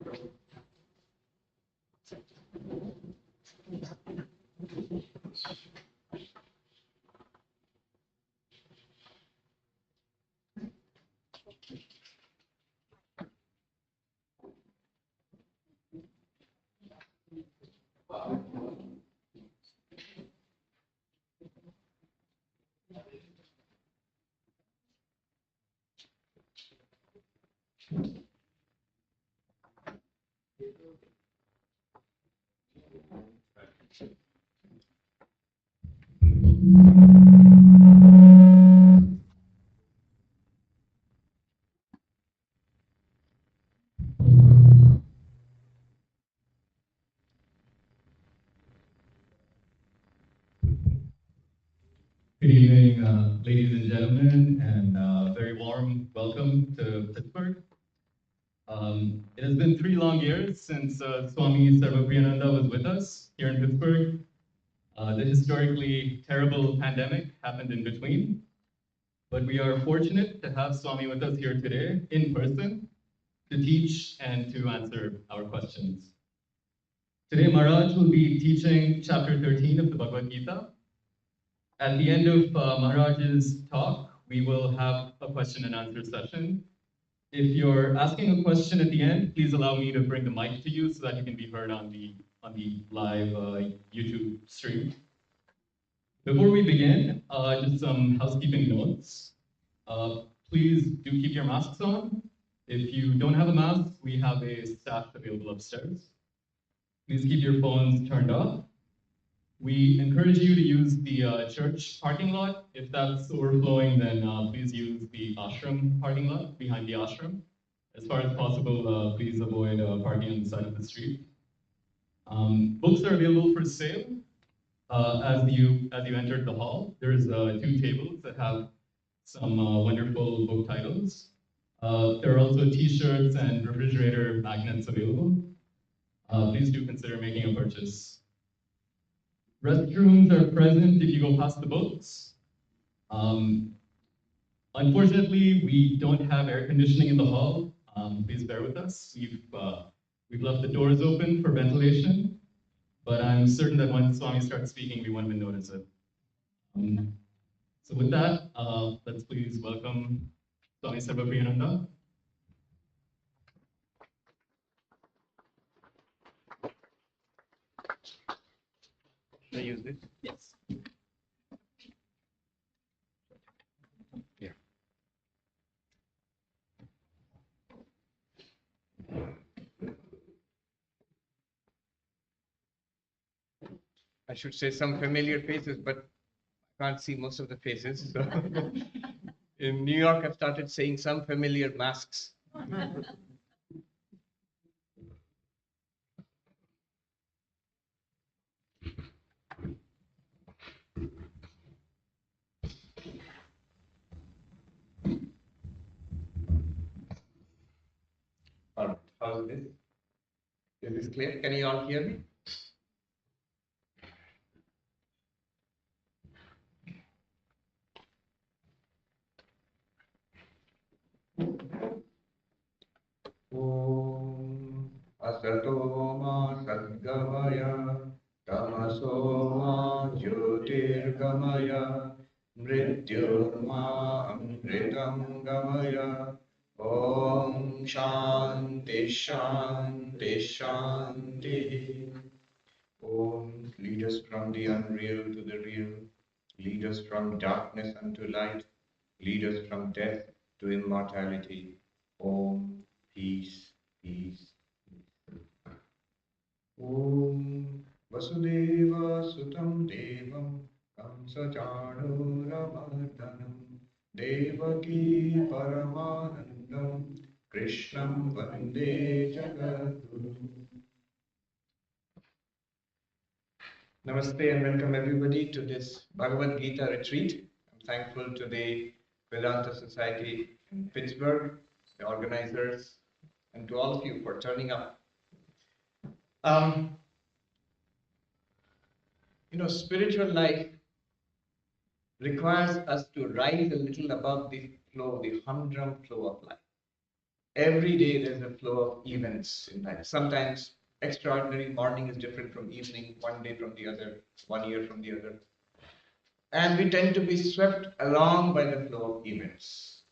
Good evening, ladies and gentlemen, and very warm welcome to Pittsburgh. It has been 3 long years since Swami Sarvapriyananda was with us here in Pittsburgh. The historically terrible pandemic happened in between, but we are fortunate to have Swami with us here today in person to teach and to answer our questions. Today, Maharaj will be teaching chapter 13 of the Bhagavad Gita. At the end of Maharaj's talk, we will have a question and answer session. If you're asking a question at the end, please allow me to bring the mic to you so that you can be heard on the live YouTube stream. Before we begin, just some housekeeping notes. Please do keep your masks on. If you don't have a mask, we have a staff available upstairs. Please keep your phones turned off. We encourage you to use the church parking lot. If that's overflowing, then please use the ashram parking lot behind the ashram. As far as possible, please avoid parking on the side of the street. Books are available for sale as you entered the hall. There's 2 tables that have some wonderful book titles. There are also T-shirts and refrigerator magnets available. Please do consider making a purchase. Restrooms are present if you go past the books. Unfortunately, we don't have air conditioning in the hall. Please bear with us. We've left the doors open for ventilation, but I'm certain that once Swami starts speaking, we won't even notice it. So with that, let's please welcome Swami Sarvapriyananda. Should I use this? Yes. Yeah. I should say some familiar faces, but I can't see most of the faces. So in New York, I've started saying some familiar masks. All right, how's this? Is this clear? Can you all hear me? Om Asato Ma Sadgamaya Tamaso Ma Jyotirgamaya Mrityurma Amritam Gamaya Om Shanti Shanti Shanti. Om, lead us from the unreal to the real, lead us from darkness unto light, lead us from death to immortality. Om, peace, peace, peace. Om, Vasudeva Sutam Devam Kamsa Chanuramardanam Devaki Paramanandam Krishnam Vande Jagadguru. Namaste and welcome everybody to this Bhagavad Gita retreat. I'm thankful to the Vedanta Society in Pittsburgh, the organizers, and to all of you for turning up. Spiritual life requires us to rise a little above the flow, the humdrum flow of life. Every day there's a flow of events in life. Sometimes extraordinary, morning is different from evening, one day from the other, 1 year from the other. And we tend to be swept along by the flow of events.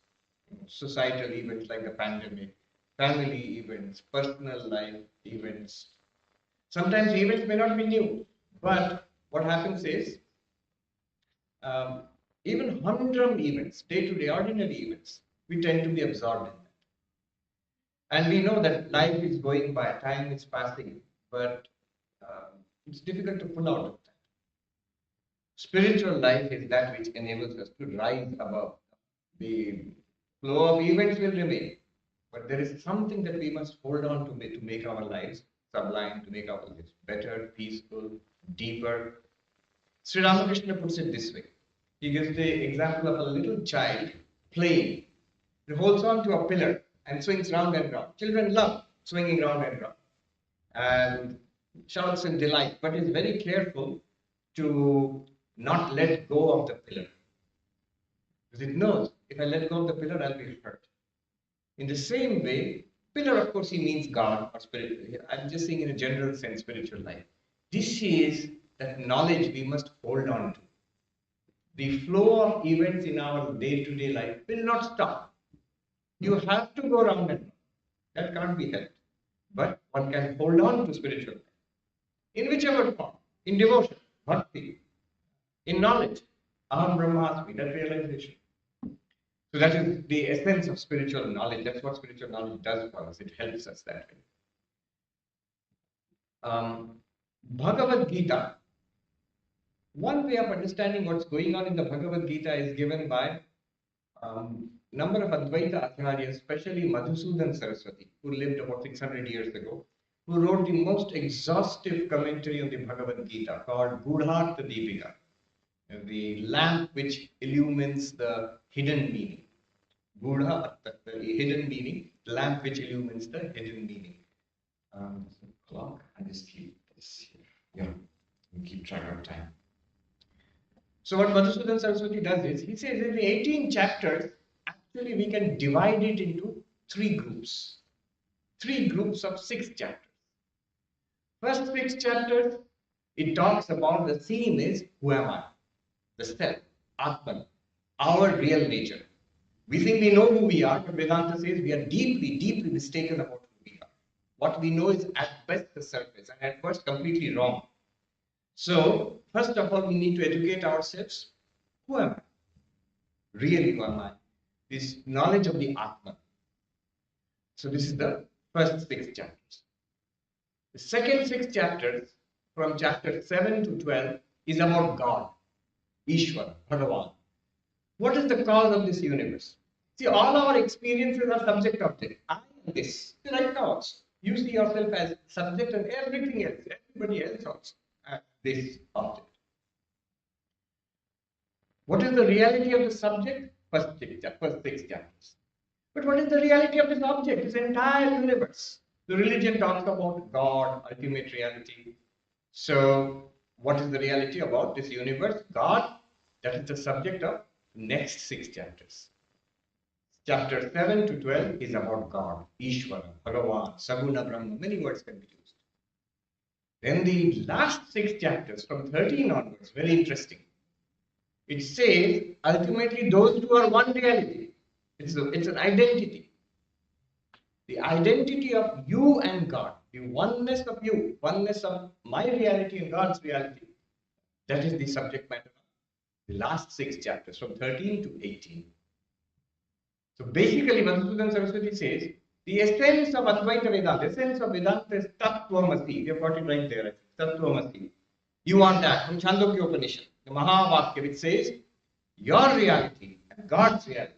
Societal events like the pandemic, family events, personal life events. Sometimes events may not be new, but what happens is um, even humdrum events, day-to-day ordinary events, we tend to be absorbed in that. And we know that life is going by, time is passing, but it's difficult to pull out of that. Spiritual life is that which enables us to rise above. The flow of events will remain, but there is something that we must hold on to make our lives sublime, to make our lives better, peaceful, deeper. Sri Ramakrishna puts it this way. He gives the example of a little child playing. He holds on to a pillar and swings round and round. Children love swinging round and round and shouts in delight, but is very careful to not let go of the pillar. Because it knows if I let go of the pillar, I'll be hurt. In the same way, pillar, of course, he means God or spirit. I'm just saying in a general sense, spiritual life. This is that knowledge we must hold on to. The flow of events in our day-to-day life will not stop. You have to go round and round. That can't be helped. But one can hold on to spiritual life. In whichever form. In devotion, bhakti. In knowledge, aham brahmasmi, that realization. So that is the essence of spiritual knowledge. That's what spiritual knowledge does for us. It helps us that way. Bhagavad Gita. One way of understanding what's going on in the Bhagavad Gita is given by number of Advaita Acharyas, especially Madhusudan Saraswati, who lived about 600 years ago, who wrote the most exhaustive commentary on the Bhagavad Gita called Gudhartha Deepika, the lamp which illumines the hidden meaning. Gudha, the hidden meaning, the lamp which illumines the hidden meaning. Clock, I just keep this here. Yeah, we keep track of time. So what Madhusudan Saraswati does is, he says in the 18 chapters, actually we can divide it into 3 groups. 3 groups of 6 chapters. First 6 chapters, it talks about the theme is, who am I? The self, Atman, our real nature. We think we know who we are, but Vedanta says we are deeply, deeply mistaken about who we are. What we know is at best the surface, and at worst completely wrong. So, first of all, we need to educate ourselves. Who am I? Really, who am I? This knowledge of the Atman. So, this is the first 6 chapters. The second 6 chapters, from chapter 7 to 12, is about God, Ishvara, Bhagavan. What is the cause of this universe? See, all our experiences are subject-object. I am this. Right now also. You see yourself as subject and everything else, everybody else also. This object. What is the reality of the subject? First 6 chapters. But what is the reality of this object? This entire universe. The religion talks about God, ultimate reality. So, what is the reality about this universe? God, that is the subject of next 6 chapters. Chapter 7 to 12 is about God, Ishvara, Bhagavan, Saguna Brahma, many words can be used. Then the last 6 chapters, from 13 onwards, very interesting. It says, ultimately, those two are one reality. It's an identity. The identity of you and God, the oneness of you, oneness of my reality and God's reality. That is the subject matter of the last 6 chapters, from 13 to 18. So basically, Madhusudan Saraswati says, the essence of Advaita Vedanta, essence of Vedanta is Tattvamasi. We have got it right there. Tattvamasi. You want that from Chandogya Upanishad, the Mahavakya, which says, your reality and God's reality,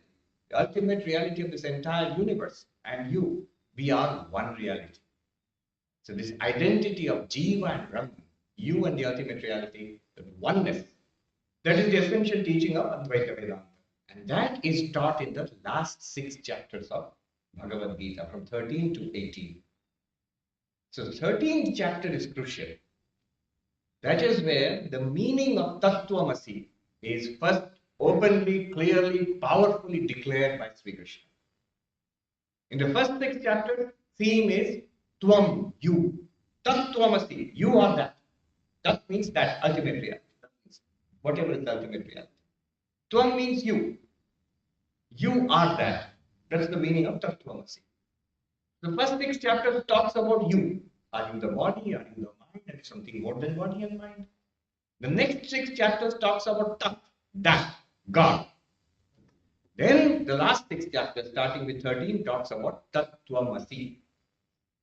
the ultimate reality of this entire universe, and you, we are one reality. So this identity of Jiva and Brahman, you and the ultimate reality, the oneness, that is the essential teaching of Advaita Vedanta. And that is taught in the last 6 chapters of Bhagavad Gita, from 13 to 18. So the 13th chapter is crucial. That is where the meaning of Tattvamasi is first openly, clearly, powerfully declared by Sri Krishna. In the first 6 chapters, theme is Tvam, you. Tat Tvamasi, you are that. Tat means that, ultimate reality. That means whatever is the ultimate reality. Tvam means you. You are that. That's the meaning of Tat Tvamasi. The first 6 chapters talks about you. Are you the body? Are you the mind? And something more than body and mind. The next 6 chapters talks about Tat, that, God. Then the last 6 chapters, starting with 13, talks about Tat Tvamasi.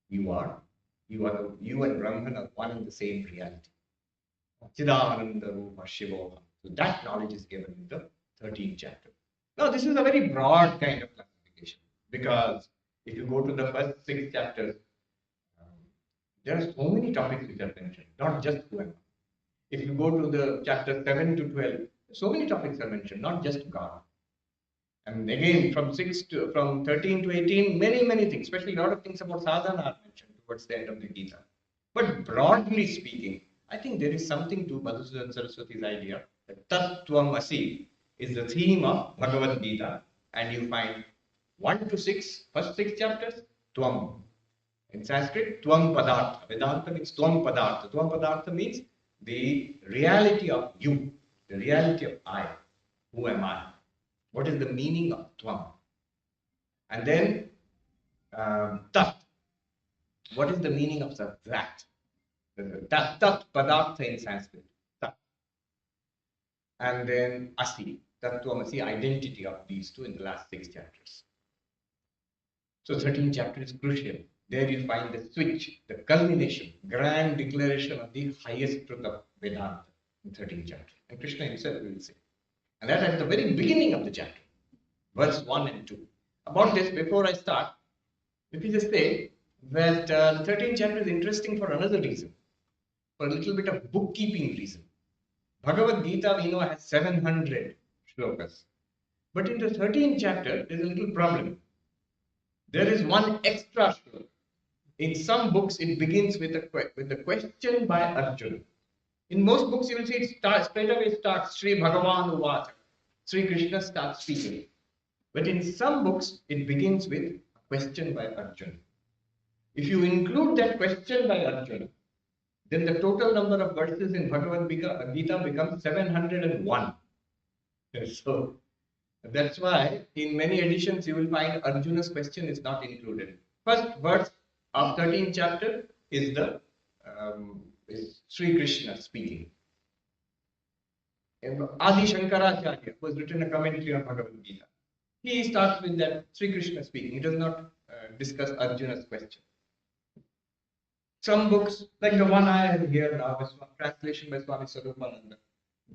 You and Brahman are one and the same reality. Chidananda Rupa Shivoham. So that knowledge is given in the 13th chapter. Now, this is a very broad kind of classification because if you go to the first 6 chapters, there are so many topics which are mentioned, not just who am I. If you go to the chapter 7 to 12, so many topics are mentioned, not just God. And again, from 13 to 18, many things, especially a lot of things about sadhana are mentioned towards the end of the Gita. But broadly speaking, I think there is something to Madhusudan Saraswati's idea that Tat Tvam Asi is the theme of Bhagavad Gita, and you find 1 to 6, first 6 chapters, Tvam. In Sanskrit, Tvam Padartha. Vedanta means Tvam Padartha. Tvam Padartha means the reality of you, the reality of I. Who am I? What is the meaning of Tvam? And then Tat. What is the meaning of that? Tat Padartha in Sanskrit. Tat. And then Asi. Tattvamasi, identity of these two in the last 6 chapters. So 13th chapter is crucial. There you find the switch, the culmination, grand declaration of the highest truth of Vedanta in 13th chapter. And Krishna himself will say. And that at the very beginning of the chapter, verse 1 and 2. About this, before I start, let me just say that the 13th chapter is interesting for another reason, for a little bit of bookkeeping reason. Bhagavad Gita, we know, has 700 shlokas. But in the 13th chapter, there's a little problem. There is one extra shloka. In some books, it begins with the question by Arjuna. In most books, you will see it straight away starts Sri Bhagavan Uvacha. Sri Krishna starts speaking. But in some books, it begins with a question by Arjuna. If you include that question by Arjuna, then the total number of verses in Bhagavad Gita becomes 701. So that's why in many editions you will find Arjuna's question is not included. First verse of 13th chapter is is Sri Krishna speaking. Adi Shankaracharya, who has written a commentary on Bhagavad Gita, he starts with that Sri Krishna speaking. He does not discuss Arjuna's question. Some books, like the one I have here now, translation by Swami Sarvapriyananda,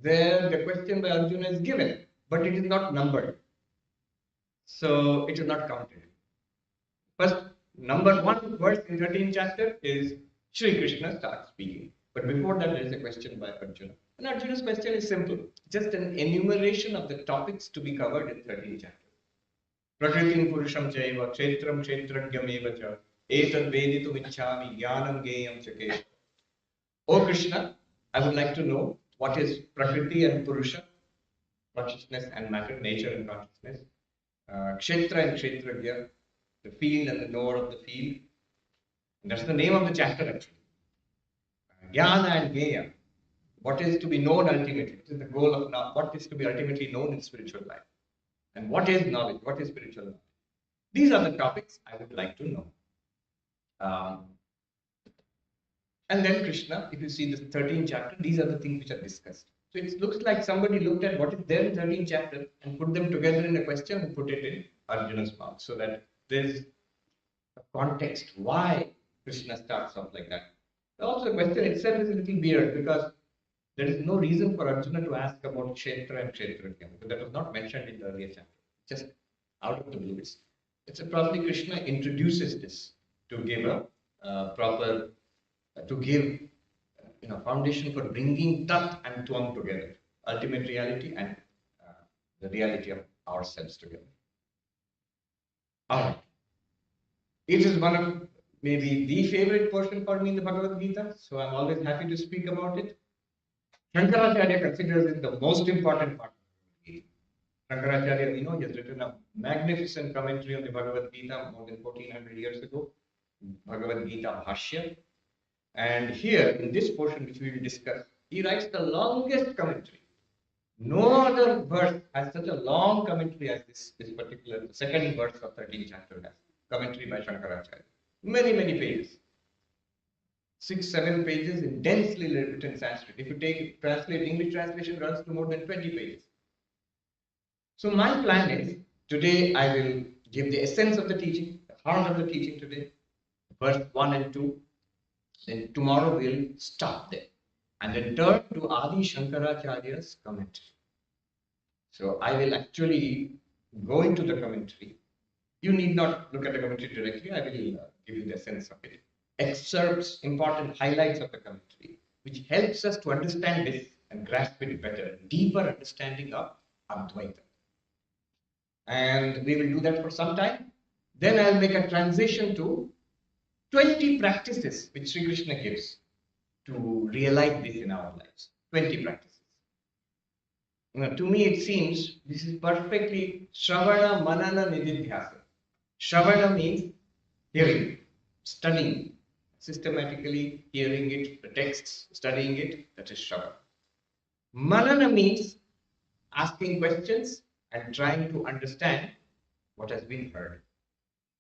there the question by Arjuna is given, but it is not numbered. So it is not counted. First, number 1 verse in 13th chapter is Sri Krishna starts speaking. But before that, there is a question by Arjuna. And Arjuna's question is simple, just an enumeration of the topics to be covered in 13th chapter. Prakritim Purusham Chaiva, Kshetram Kshetragyameva cha, Etad Veditum Ichchami, Jnanam Geyam Chakesha. O Krishna, I would like to know what is Prakriti and Purusha, consciousness and matter, nature and consciousness, Kshetra and Kshetragya, the field and the knower of the field. And that's the name of the chapter actually. Jnana and Geya, what is to be known ultimately, what is the goal of now, what is to be ultimately known in spiritual life. And what is knowledge, what is spiritual knowledge. These are the topics I would like to know. And then Krishna, if you see the 13th chapter, these are the things which are discussed. So it looks like somebody looked at what is there in 13th chapter and put them together in a question and put it in Arjuna's mouth so that there's a context why Krishna starts off like that. Also, the question itself is a little weird because there is no reason for Arjuna to ask about Kshetra and Kshetragya because that was not mentioned in the earlier chapter. Just out of the blue. It's probably Krishna introduces this to give a proper, to give foundation for bringing Tat and Tvam together, ultimate reality and the reality of ourselves together. All right. It is one of maybe the favorite portion for me in the Bhagavad Gita, so I'm always happy to speak about it. Shankaracharya considers it the most important part of the Gita. Shankaracharya, we know, he has written a magnificent commentary on the Bhagavad Gita more than 1400 years ago, Bhagavad Gita Bhashya. And here, in this portion which we will discuss, he writes the longest commentary. No other verse has such a long commentary as this particular, the second verse of 13th chapter has. Commentary by Shankaracharya. Many, many pages. 6-7 pages in densely written Sanskrit. If you translate, English translation runs to more than 20 pages. So my plan is, today I will give the essence of the teaching, the heart of the teaching today, verse 1 and 2. Then tomorrow we'll stop there and then turn to Adi Shankaracharya's commentary. So I will actually go into the commentary. You need not look at the commentary directly. I will give you the sense of it. Excerpts, important highlights of the commentary, which helps us to understand this and grasp it better, deeper understanding of Advaita. And we will do that for some time. Then I'll make a transition to 20 practices which Sri Krishna gives to realize this in our lives. 20 practices. To me, it seems this is perfectly Shravana, Manana, Nididhyasa. Shravana means hearing, studying, systematically hearing it, the texts, studying it, that is Shravana. Manana means asking questions and trying to understand what has been heard.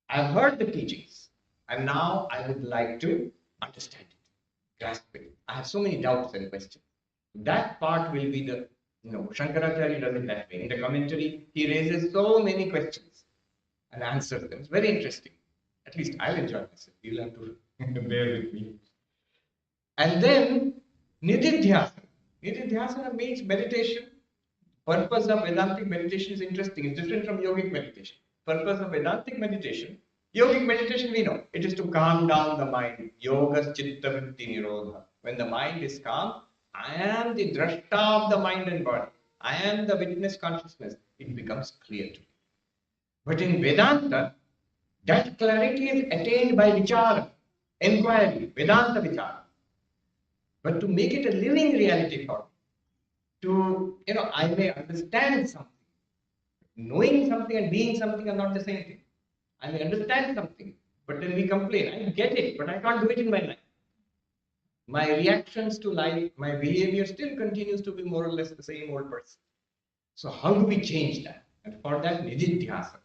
I've heard the teachings and now I would like to understand it, grasp it. I have so many doubts and questions. That part will be the, Shankaracharya does it that way. In the commentary, he raises so many questions and answers them. It's very interesting. At least I'll enjoy myself. You'll have to bear with me. And then Nididhyasana. Nididhyasana means meditation. Purpose of Vedantic meditation is interesting. It's different from yogic meditation. Purpose of Vedantic meditation, yogic meditation we know, it is to calm down the mind. Yoga chitta vritti nirodha. When the mind is calm, I am the drashta of the mind and body. I am the witness consciousness. It becomes clear to me. But in Vedanta, that clarity is attained by vichara, inquiry, Vedanta vichara. But to make it a living reality for me, I may understand something. Knowing something and being something are not the same thing. I may understand something, but then we complain. I get it, but I can't do it in my life. My reactions to life, my behavior still continues to be more or less the same old person. So how do we change that? And for that, nididhyasa.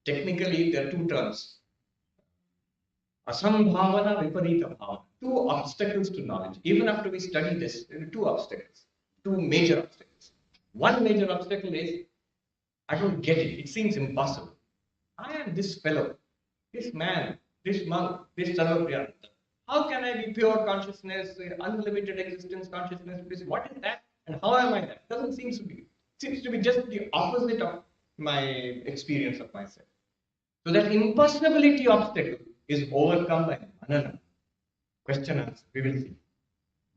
Technically, there are two terms. Asambhavana, viparita bhavana. Two obstacles to knowledge. Even after we study this, there are two obstacles. Two major obstacles. One major obstacle is, I don't get it. It seems impossible. I am this fellow, this man, this monk, this Sarvapriyananda. How can I be pure consciousness, unlimited existence consciousness? What is that? And how am I that? Doesn't seem to be. It seems to be just the opposite of my experience of myself. So that impossibility obstacle is overcome by manana. Question answer, we will see.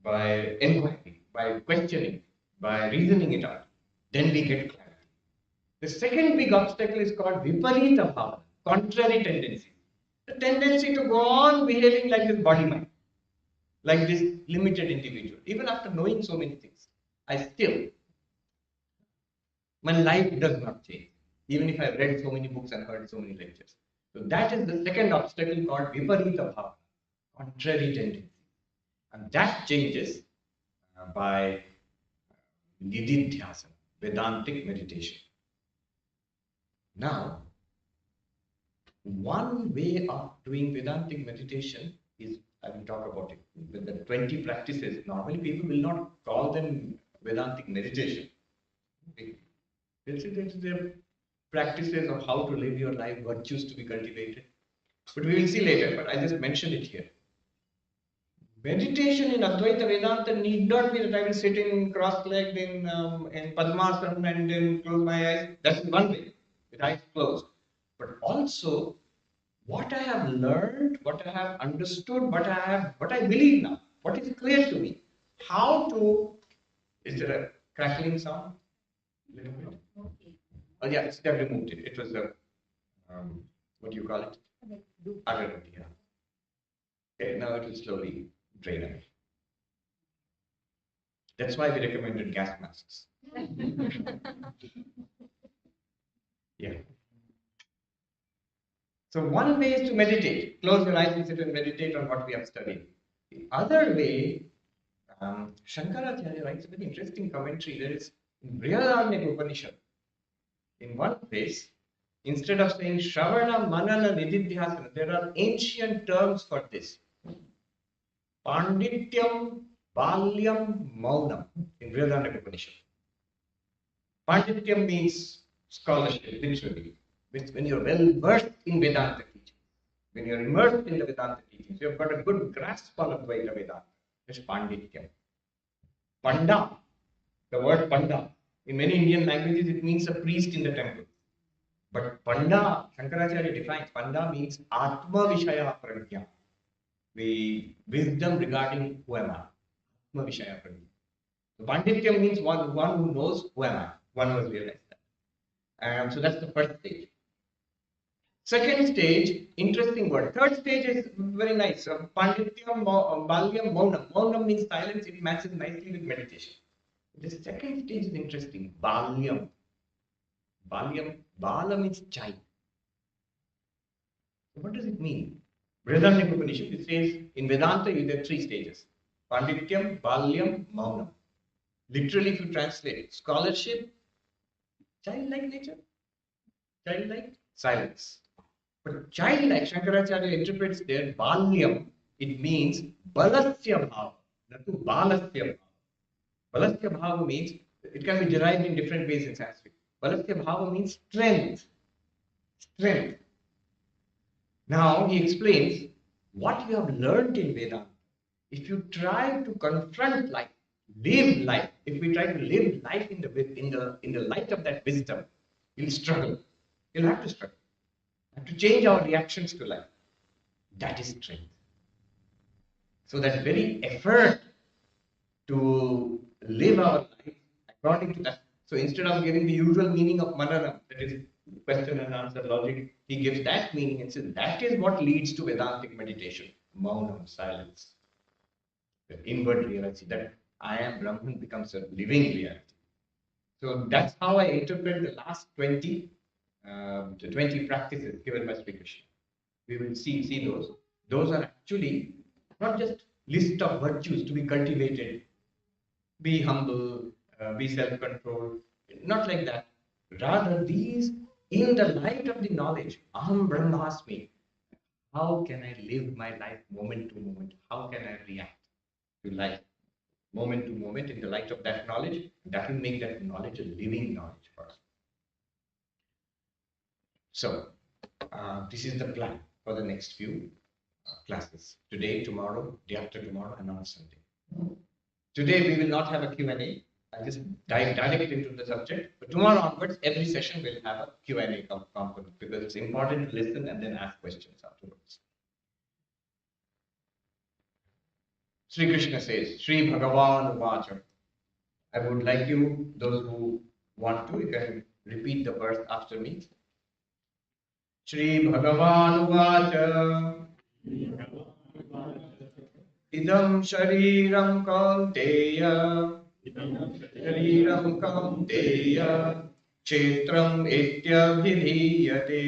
By inquiry, by questioning, by reasoning it out. Then we get clarity. The second big obstacle is called viparita bhava, contrary tendency. The tendency to go on behaving like this body mind, like this limited individual. Even after knowing so many things, my life does not change. Even if I read so many books and heard so many lectures. So that is the second obstacle called viparita bhava, contrary tendency. And that changes by nididhyasana, Vedantic meditation. Now, one way of doing Vedantic meditation is, I will talk about it, with the 20 practices. Normally people will not call them Vedantic meditation. They'll say that they're practices of how to live your life, virtues to be cultivated. But we will see later, but I just mentioned it here. Meditation in Advaita Vedanta need not be that I will sit in cross-legged in Padmasana and then close my eyes. That's one way, with eyes closed. But also, what I have learned, what I have understood, what I believe now, what is clear to me, how to, is there a crackling sound? Little bit. Oh yeah, they have removed it. It was a, what do you call it? Agarati, yeah. Okay, now it will slowly drain away. That's why we recommended gas masks. Yeah. So one way is to meditate. Close your eyes and sit and meditate on what we have studied. The other way, Shankaracharya writes a very interesting commentary. There is in Brihadaranyaka Upanishad, in one place, instead of saying Shravana, Manana, Nididhyasana, there are ancient terms for this. Pandityam, Balyam, Maunam in Brihadaranyaka Upanishad. Pandityam means scholarship, literally. When you're well versed in Vedanta teaching, when you're immersed in the Vedanta teachings, you've got a good grasp on Advaita Vedanta. It's Pandityam. Panda, the word Panda, in many Indian languages it means a priest in the temple. But Panda, Shankaracharya defines, Panda means Atma Vishaya Prajna, the wisdom regarding who am I. Atma Vishaya Prajna. So Pandityam means one who knows who am I. One must realize that. So that's the first stage. Second stage, interesting word. Third stage is very nice. Pandityam, Balyam, Maunam. Maunam means silence. It matches nicely with meditation. The second stage is interesting. Balyam. Balyam. Bala means child. What does it mean? Brihadaranyaka Upanishad, it says in Vedanta there are three stages. Pandityam, Balyam, Maunam. Literally, if you translate, scholarship, childlike nature, childlike silence. But childlike, Shankaracharya interprets there, Balyam, it means Balasya Bhava, not to Balasya Bhava. Balasya Bhava means, it can be derived in different ways in Sanskrit. Balasya Bhava means strength. Strength. Now he explains what you have learned in Vedanta. If you try to confront life, live life, if we try to live life in the light of that wisdom, you'll struggle. You'll have to struggle. Have to change our reactions to life. That is strength. So that very effort to live our life according to that. So instead of giving the usual meaning of manana, that is question and answer logic, he gives that meaning and says that is what leads to Vedantic meditation. Maunam, silence. The inward reality that I am Brahman becomes a living reality. So that's how I interpret the last 20 practices given by Sri Krishna. We will see those. Those are actually not just list of virtues to be cultivated. Be humble, be self-controlled. Not like that. Rather, these in the light of the knowledge, Aham Brahmasmi. How can I live my life moment to moment? How can I react to life moment to moment in the light of that knowledge? That will make that knowledge a living knowledge for us. So, this is the plan for the next few classes. Today, tomorrow, day after tomorrow, and on Sunday. Today, we will not have a Q&A. I'll just dive directly into the subject. But tomorrow onwards, every session will have a Q&A component because it's important to listen and then ask questions afterwards. Sri Krishna says, Sri Bhagavan Vacha. I would like you, those who want to, you can repeat the verse after me. Shri Bhagavan Vacha Idam Shariram Kaunteya Shariram Kaunteya Kshetram Ityabhidhiyate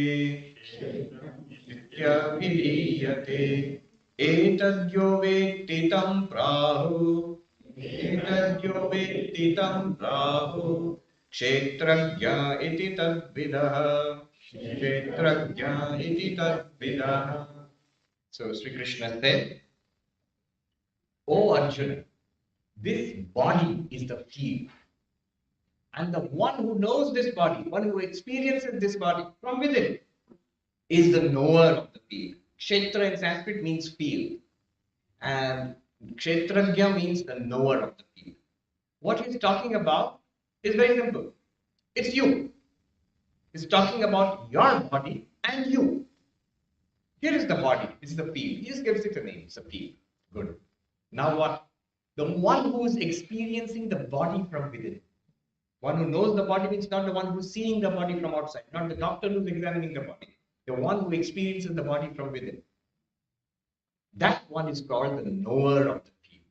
Ityabhidhiyate Etadyo Vettitam Prahu Etadyo Vettitam Prahu Kshetrajya iti tadvidah Kshetrajya iti tadvidah. So Sri Krishna said, O Arjuna, this body is the field. And the one who knows this body, one who experiences this body from within, is the knower of the field. Kshetra in Sanskrit means field. And Kshetrajya means the knower of the field. What he's talking about is very simple. It's you. He's talking about your body and you. Here is the body. This is the field. He just gives it a name. It's a field. Good. Now what? The one who is experiencing the body from within. One who knows the body means not the one who's seeing the body from outside, not the doctor who's examining the body. The one who experiences the body from within. That one is called the knower of the field.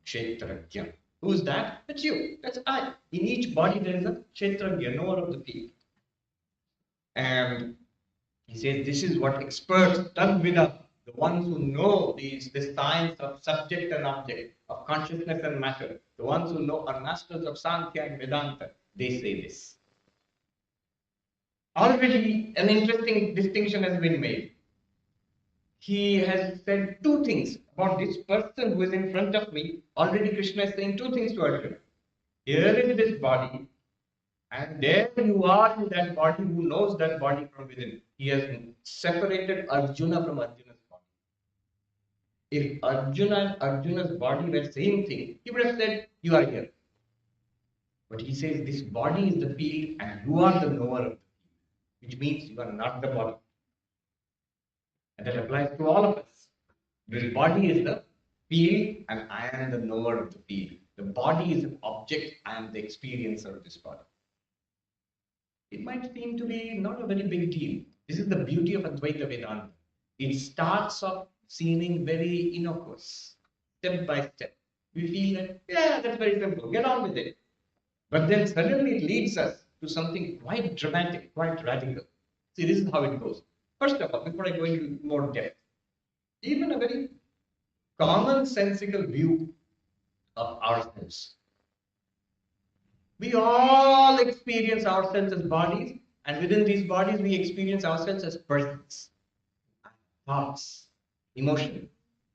Kshetrajya. Who's that? That's you. That's I. In each body there is a Kshetragya, knower of the field. And he says this is what experts, Tadvida, the ones who know the science of subject and object, of consciousness and matter, the ones who know are masters of Sankhya and Vedanta, they say this. Already an interesting distinction has been made. He has said two things about this person who is in front of me. Already Krishna is saying two things to Arjuna. Here is this body, and there you are in that body who knows that body from within. He has separated Arjuna from Arjuna's body. If Arjuna and Arjuna's body were same thing, he would have said, you are here. But he says this body is the field and you are the knower of the field, which means you are not the body. And that applies to all of us. This body is the field and I am the knower of the field. The body is an object, I am the experiencer of this body. It might seem to be not a very big deal. This is the beauty of Advaita Vedanta. It starts off seeming very innocuous, step by step. We feel that, yeah, that's very simple, get on with it. But then suddenly it leads us to something quite dramatic, quite radical. See, this is how it goes. First of all, before I go into more depth, even a very commonsensical view of ourselves. We all experience ourselves as bodies, and within these bodies, we experience ourselves as persons, thoughts, emotions,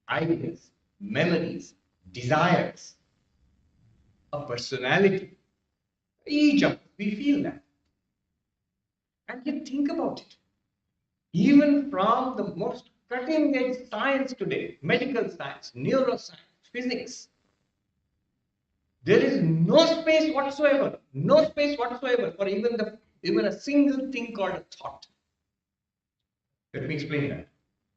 ideas, memories, desires, a personality. Each of us, we feel that. And yet, think about it. Even from the most cutting edge science today, medical science, neuroscience, physics, there is no space whatsoever for even a single thing called a thought. Let me explain that.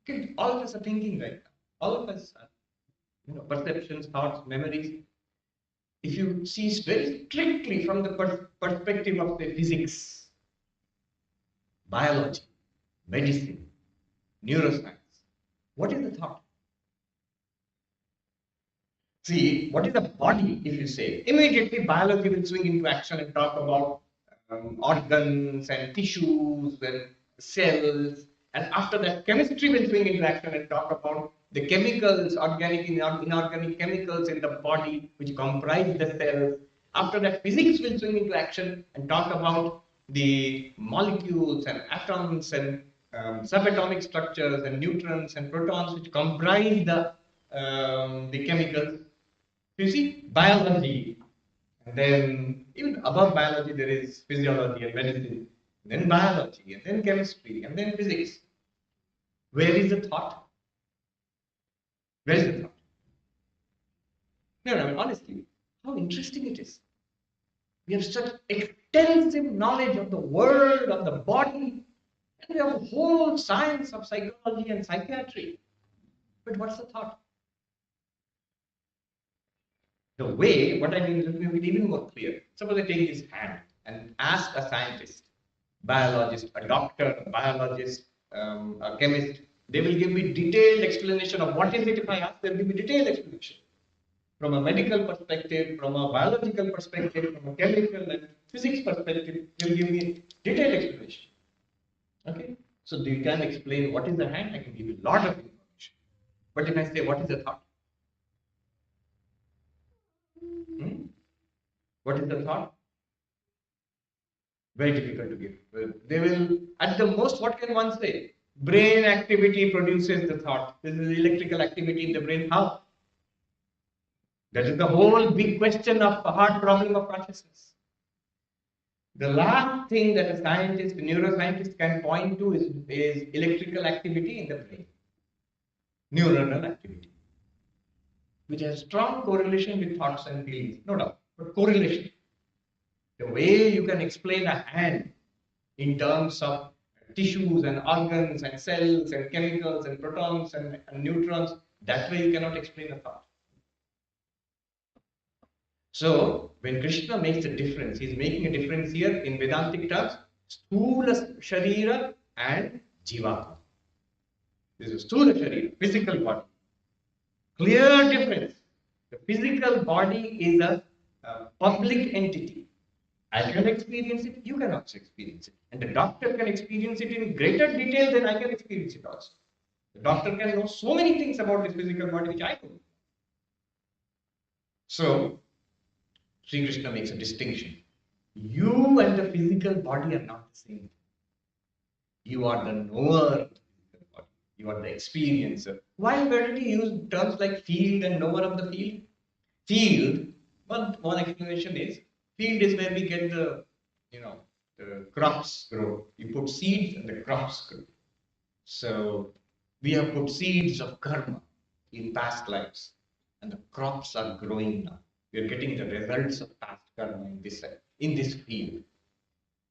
Okay, all of us are thinking right now. All of us are, perceptions, thoughts, memories. If you see very strictly from the perspective of the physics, biology, medicine, neuroscience, what is the thought? See, what is the body, if you say? Immediately biology will swing into action and talk about organs and tissues and cells. And after that, chemistry will swing into action and talk about the chemicals, organic, inorganic chemicals in the body which comprise the cells. After that, physics will swing into action and talk about the molecules and atoms and subatomic structures and neutrons and protons which comprise the chemicals. You see, biology, and then even above biology there is physiology and medicine, then biology, and then chemistry, and then physics. Where is the thought? Where is the thought? No, I mean, honestly, how interesting it is. We have such extensive knowledge of the world, of the body, and we have a whole science of psychology and psychiatry. But what's the thought? The way, what I mean, let me make it even more clear. Suppose I take this hand and ask a scientist, biologist, a doctor, a biologist, a chemist. They will give me detailed explanation of what is it. If I ask, they'll give me detailed explanation. From a medical perspective, from a biological perspective, from a chemical and physics perspective, they'll give me detailed explanation. Okay? So you can explain what is the hand, I can give you a lot of information. But if I say, what is the thought? What is the thought? Very difficult to give. They will, at the most, what can one say? Brain activity produces the thought. This is electrical activity in the brain. How? That is the whole big question of a hard problem of consciousness. The last thing that a scientist, a neuroscientist can point to is electrical activity in the brain. Neuronal activity. Which has strong correlation with thoughts and feelings. No doubt. But correlation. The way you can explain a hand in terms of tissues and organs and cells and chemicals and protons and neutrons, that way you cannot explain a thought. So, when Krishna makes a difference, he is making a difference here in Vedantic terms, Sthula Sharira and Jivatma. This is Sthula Sharira, physical body. Clear difference. The physical body is a public entity. I can experience it, you can also experience it. And the doctor can experience it in greater detail than I can experience it also. The doctor can know so many things about this physical body which I don't. So, Sri Krishna makes a distinction. You and the physical body are not the same. You are the knower of the physical body. You are the experiencer. Where did he use terms like field and knower of the field? Field, one explanation is, field is where we get the crops grow. You put seeds and the crops grow. So we have put seeds of karma in past lives, and the crops are growing now. We are getting the results of past karma in this field.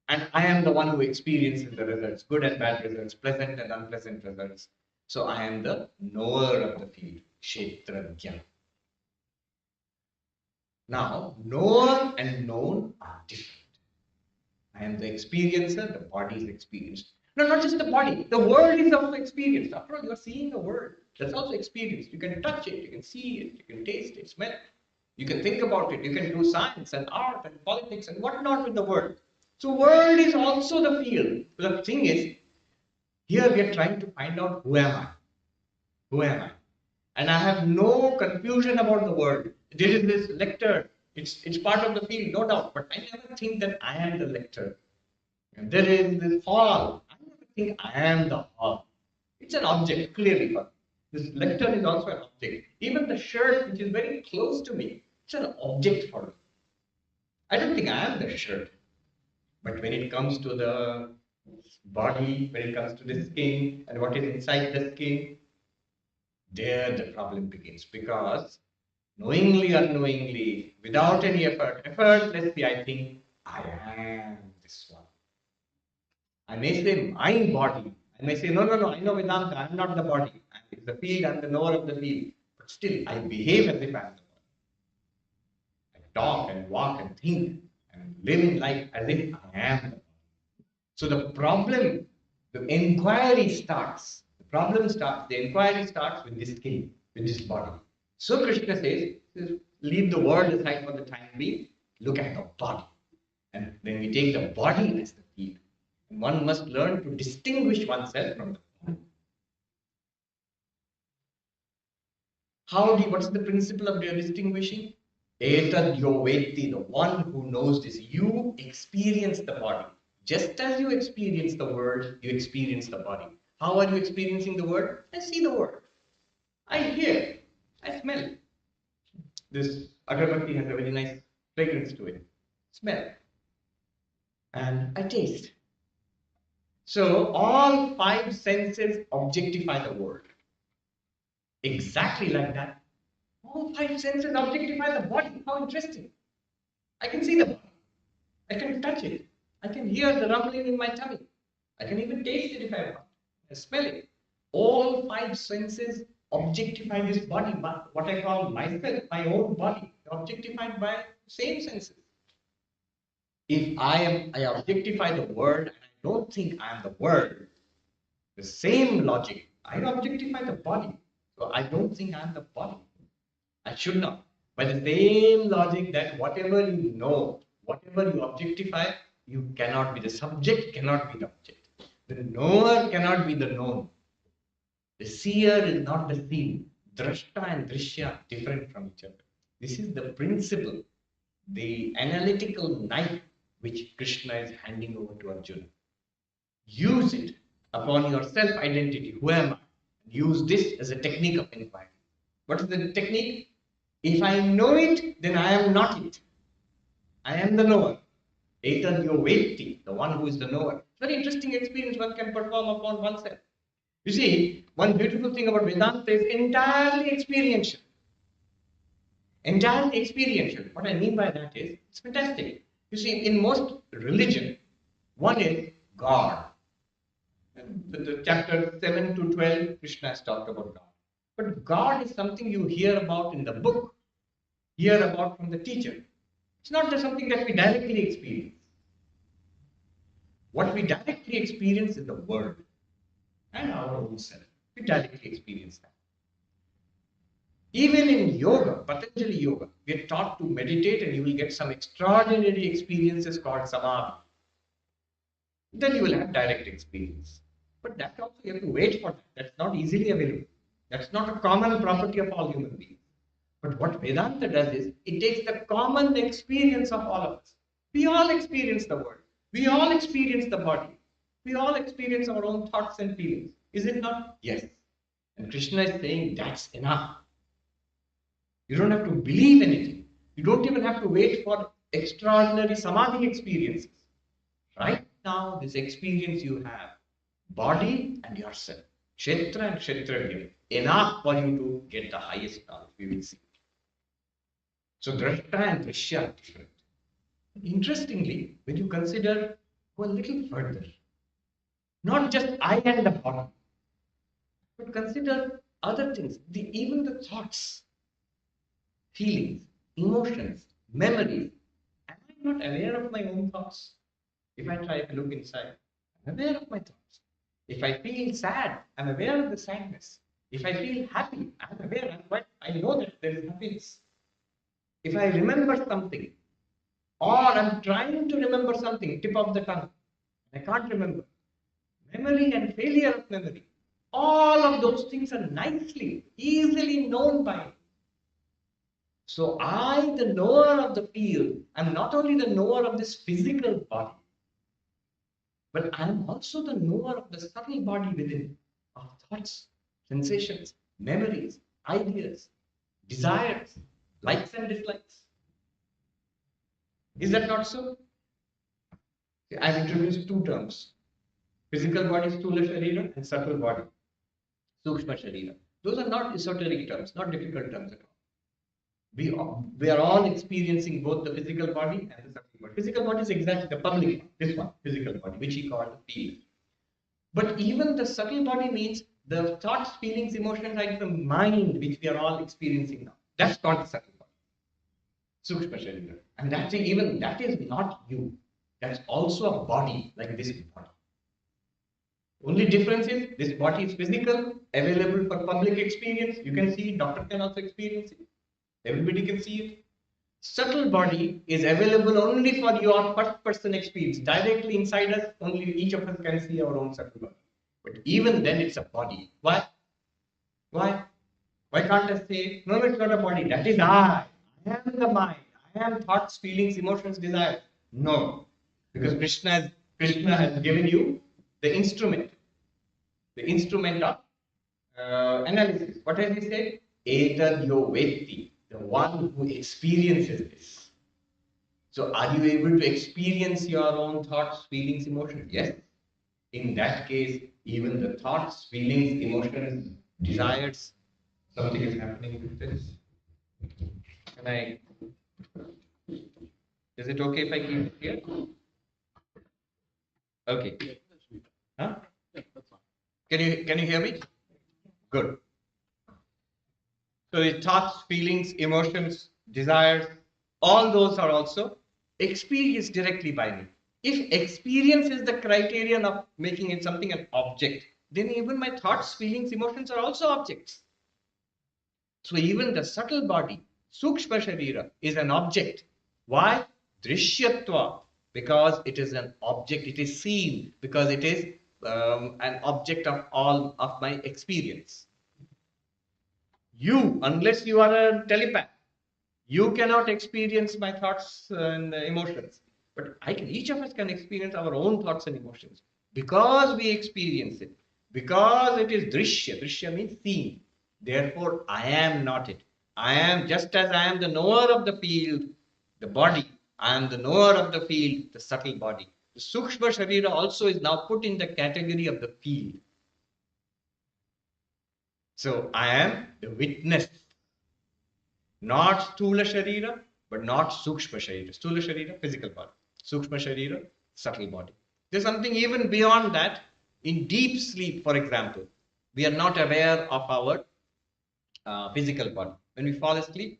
And I am the one who experiences the results, good and bad results, pleasant and unpleasant results. So I am the knower of the field, Kshetrajna. Now, knower and known are different. I am the experiencer, the body is experienced. No, not just the body, the world is also experienced. After all, you are seeing the world. That's also experienced. You can touch it, you can see it, you can taste it, smell it. You can think about it, you can do science and art and politics and whatnot with the world. So, world is also the field. The thing is, here we are trying to find out who am I? Who am I? And I have no confusion about the world. There is this lecture. It's part of the field, no doubt. But I never think that I am the lecture. And there is this hall. I never think I am the hall. It's an object, clearly. This lecture is also an object. Even the shirt, which is very close to me, it's an object for me. I don't think I am the shirt. But when it comes to the body, when it comes to the skin, and what is inside the skin, there the problem begins. Because knowingly or unknowingly, without any effortlessly, I think I am this one. I may say my body. I may say, no, I know Vedanta, I'm not the body. I'm the field, I'm the knower of the field. But still, I behave as if I'm the body. I talk and walk and think and live in life as if I am the body. So the problem, the inquiry starts. The inquiry starts with this skin, with this body. So Krishna says, leave the world aside for the time being, look at the body. And then we take the body as the field. And one must learn to distinguish oneself from the body. What's the principle of distinguishing? Etad yoveti, the one who knows this. You experience the body. Just as you experience the world, you experience the body. How are you experiencing the world? I see the world. I hear. I smell. This agarbatti has a very nice fragrance to it. Smell. And I taste. So all five senses objectify the world. Exactly like that. All five senses objectify the body. How interesting. I can see the body. I can touch it. I can hear the rumbling in my tummy. I can even taste it if I want. I smell it. All five senses objectify this body, but what I call myself, my own body, objectified by same senses. If I objectify the world and I don't think I am the world, the same logic, I objectify the body. So I don't think I am the body. I should not. By the same logic that whatever you know, whatever you objectify, you cannot be the subject, cannot be the object. The knower cannot be the known. The seer is not the seen. Drashta and Drishya are different from each other. This is the principle, the analytical knife which Krishna is handing over to Arjuna. Use it upon your self-identity. Who am I? Use this as a technique of inquiry. What is the technique? If I know it, then I am not it. I am the knower. Etad yoveti, the one who is the knower. Very interesting experience one can perform upon oneself. You see, one beautiful thing about Vedanta is entirely experiential. Entirely experiential. What I mean by that is, it's fantastic. You see, in most religion, one is God. The chapter 7 to 12, Krishna has talked about God. But God is something you hear about in the book, hear about from the teacher. It's not just something that we directly experience. What we directly experience is the world and our own self. We directly experience that. Even in yoga, Patanjali yoga, we are taught to meditate and you will get some extraordinary experiences called samadhi. Then you will have direct experience. But that also you have to wait for that. That's not easily available. That's not a common property of all human beings. But what Vedanta does is it takes the common experience of all of us. We all experience the world. We all experience the body. We all experience our own thoughts and feelings. Is it not? Yes. And Krishna is saying that's enough. You don't have to believe anything. You don't even have to wait for extraordinary samadhi experiences. Right now, this experience you have, body and yourself, kshetra and kshetragya, enough for you to get the highest knowledge. We will see. So drashta and drishya are different. Interestingly, when you consider, go a little further, not just I and the body, but consider other things, even the thoughts, feelings, emotions, memories. Am I not aware of my own thoughts? If I try to look inside, I'm aware of my thoughts. If I feel sad, I'm aware of the sadness. If I feel happy, I'm aware. I know that there is happiness. If I remember something, or I'm trying to remember something, tip of the tongue, I can't remember. Memory and failure of memory. All of those things are nicely, easily known by me. So I, the knower of the field, am not only the knower of this physical body, but I am also the knower of the subtle body within, of thoughts, sensations, memories, ideas, desires, likes and dislikes. Is that not so? I've introduced two terms. Physical body, Sthula Sharira, and subtle body, Sukshma Sharira. Those are not esoteric terms, not difficult terms at all. We are all experiencing both the physical body and the subtle body. Physical body is exactly the public one, this one, physical body, which he called the field. But even the subtle body means the thoughts, feelings, emotions, like the mind, which we are all experiencing now. That's not the subtle body. Sukshma Sharira. And that is not you. That's also a body, like this body. Only difference is this body is physical, available for public experience. You can see it, doctor can also experience it. Everybody can see it. Subtle body is available only for your first person experience. Directly inside us, only each of us can see our own subtle body. But even then, it's a body. Why? Why? Why can't I say, no, it's not a body. That is I. I am the mind. I am thoughts, feelings, emotions, desires. No. Because Krishna has given you the instrument of analysis. What has he said? Etad yo veti, the one who experiences this. So are you able to experience your own thoughts, feelings, emotions? Yes. In that case, even the thoughts, feelings, emotions, desires, something is happening with this. Is it okay if I keep it here? Okay. Huh? Can you hear me? Good. So the thoughts, feelings, emotions, desires, all those are also experienced directly by me. If experience is the criterion of making it something an object, then even my thoughts, feelings, emotions are also objects. So even the subtle body, Sukshma Sharira, is an object. Why? Drishyatva, because it is an object, it is seen, because it is an object of all of my experience. You, unless you are a telepath, you cannot experience my thoughts and emotions. But each of us can experience our own thoughts and emotions. Because we experience it. Because it is drishya. Drishya means seen. Therefore, I am not it. I am, just as I am the knower of the field, the body, I am the knower of the field, the subtle body. The Sukshma Sharira also is now put in the category of the field. So I am the witness. Not Sthula Sharira, but not Sukshma Sharira. Sthula Sharira, physical body. Sukshma Sharira, subtle body. There's something even beyond that. In deep sleep, for example, we are not aware of our physical body. When we fall asleep,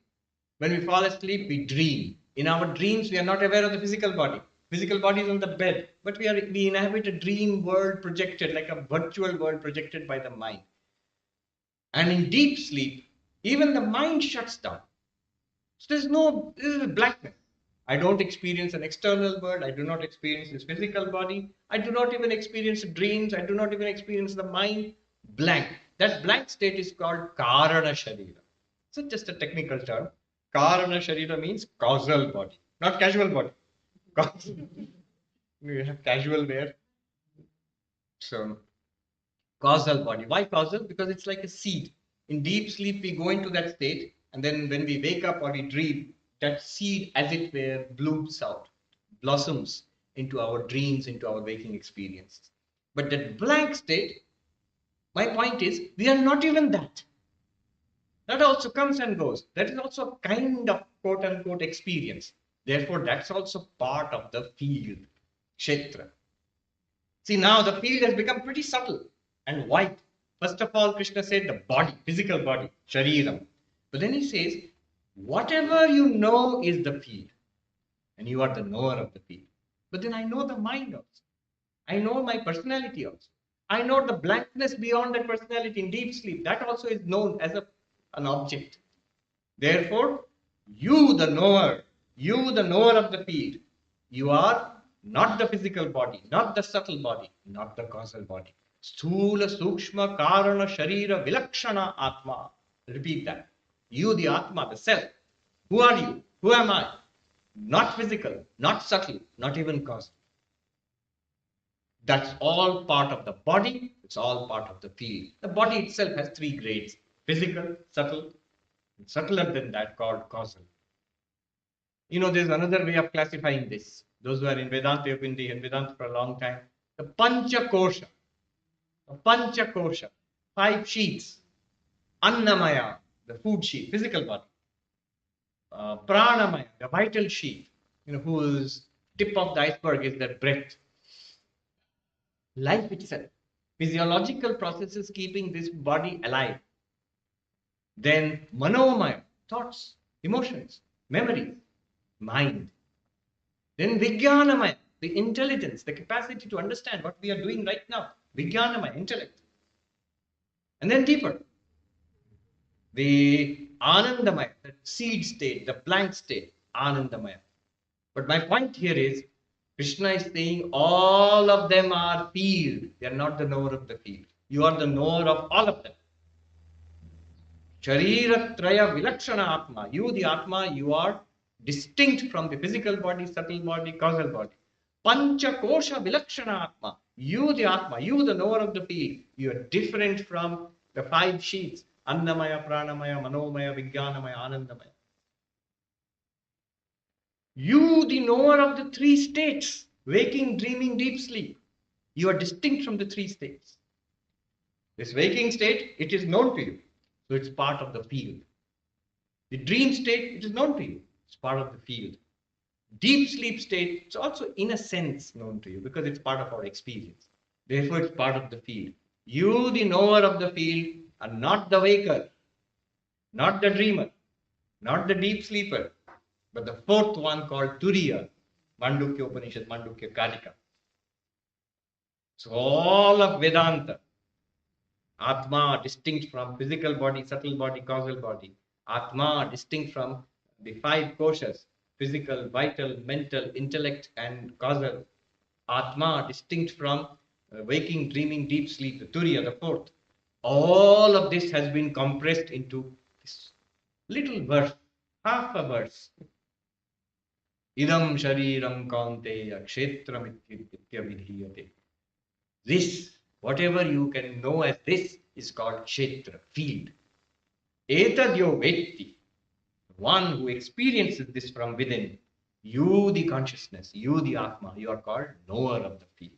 we dream. In our dreams, we are not aware of the physical body. Physical body is on the bed, but we inhabit a dream world projected, like a virtual world projected by the mind. And in deep sleep, Even the mind shuts down. So this is blankness. I don't experience an external world. I do not experience this physical body. I do not even experience dreams. I do not even experience the mind. Blank. That blank state is called Karana Sharira. So just a technical term. Karana Sharira means causal body, not casual body. We have casual wear. So causal body. Why causal? Because it's like a seed. In deep sleep, we go into that state, and then when we wake up or we dream, that seed, as it were, blooms out, blossoms into our dreams, into our waking experiences. But that blank state, my point is, we are not even that. That also comes and goes. That is also a kind of quote unquote experience. Therefore, that's also part of the field, kshetra. See, now the field has become pretty subtle and white. First of all, Krishna said the body, physical body, shariram. But then he says, whatever you know is the field, and you are the knower of the field. But then I know the mind also. I know my personality also. I know the blankness beyond that personality in deep sleep. That also is known as an object. Therefore, you the knower of the field, you are not the physical body, not the subtle body, not the causal body. Sthula, Sukshma, Karana, Sharira, Vilakshana, Atma. Repeat that. You, the Atma, the self. Who are you? Who am I? Not physical, not subtle, not even causal. That's all part of the body. It's all part of the field. The body itself has three grades: physical, subtle, and subtler than that called causal. There's another way of classifying this. Those who are in Vedanta, have been in Vedanta for a long time. The Pancha Kosha. The Pancha Kosha. 5 sheets. Annamaya, the food sheet, physical body. Pranamaya, the vital sheet, whose tip of the iceberg is that breath. Life itself. Physiological processes keeping this body alive. Then Manomaya, thoughts, emotions, memories, mind. Then Vijnanamaya, the intelligence, the capacity to understand what we are doing right now. Vijnanamaya, intellect. And then deeper, the Anandamaya, the seed state, the blank state, Anandamaya. But my point here is, Krishna is saying all of them are field. They are not the knower of the field. You are the knower of all of them. Shariratraya Vilakshana Atma. You, the Atma, you are distinct from the physical body, subtle body, causal body. Pancha Kosha Vilakshana Atma. You, the Atma, you, the knower of the field, you are different from the 5 sheets: Annamaya, Pranamaya, Manomaya, Vijnanamaya, Anandamaya. You, the knower of the 3 states: waking, dreaming, deep sleep. You are distinct from the 3 states. This waking state, it is known to you. So it's part of the field. The dream state, it is known to you. It's part of the field. Deep sleep state, it's also in a sense known to you because it's part of our experience. Therefore, it's part of the field. You, the knower of the field, are not the waker, not the dreamer, not the deep sleeper, but the 4th one called Turiya, Mandukya Upanishad, Mandukya Karika. So all of Vedanta, Atma distinct from physical body, subtle body, causal body. Atma distinct from the 5 koshas: physical, vital, mental, intellect, and causal. Atma distinct from waking, dreaming, deep sleep, the Turiya, the 4th. All of this has been compressed into this little verse, half a verse. Idam shariram kaunteya kshetram vidhiyate. This, whatever you can know as this, is called kshetra, field. Etadyo vetti, one who experiences this from within. You, the consciousness, you, the Atma, you are called knower of the field.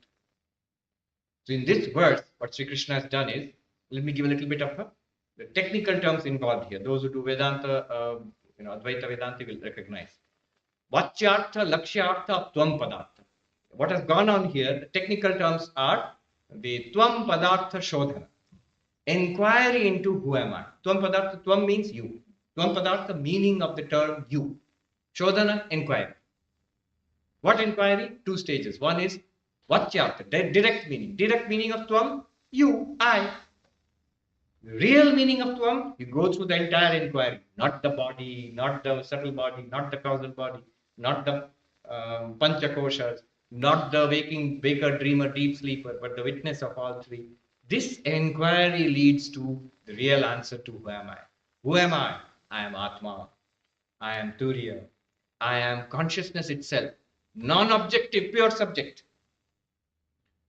So in this verse, what Sri Krishna has done is, let me give a little bit of the technical terms involved here. Those who do Vedanta, Advaita Vedanta will recognize. Vachyartha, Lakshyartha, Tvam Padartha. What has gone on here, the technical terms are the Tvam Padartha Shodhana. Inquiry into who am I. Tvam Padartha, Tvam means you. Tvam Padartha, meaning of the term you. Shodhana, inquiry. What inquiry? 2 stages. One is Vachyartha, direct meaning. Direct meaning of Tvam, you, I. The real meaning of Tvam, you go through the entire inquiry, not the body, not the subtle body, not the causal body, not the Panchakoshas, not the waking waker, dreamer, deep sleeper, but the witness of all three. This inquiry leads to the real answer to who am I? Who am I? I am Atma. I am Turiya. I am consciousness itself. Non-objective, pure subject.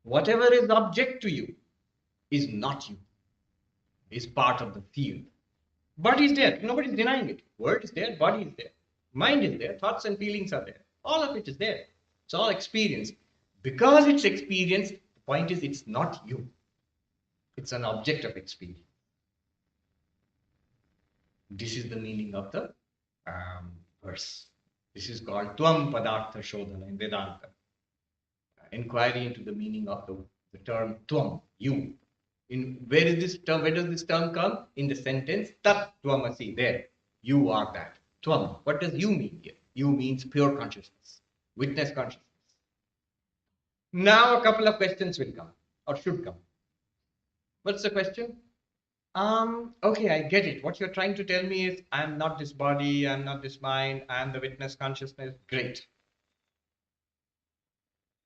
Whatever is object to you is not you, is part of the field. Body is there. Nobody is denying it. Word is there. Body is there. Mind is there. Thoughts and feelings are there. All of it is there. It's all experience. Because it's experience, the point is it's not you. It's an object of experience. This is the meaning of the verse. This is called Tvam Padartha Shodhana in Vedanta. Inquiry into the meaning of the term Tvam, you. Where does this term come? In the sentence Tat Tvamasi, there. You are that. Tvam. What does you mean here? You means pure consciousness, witness consciousness. Now a couple of questions will come, or should come. What's the question? Okay, I get it. What you're trying to tell me is I'm not this body, I'm not this mind, I'm the witness consciousness. Great.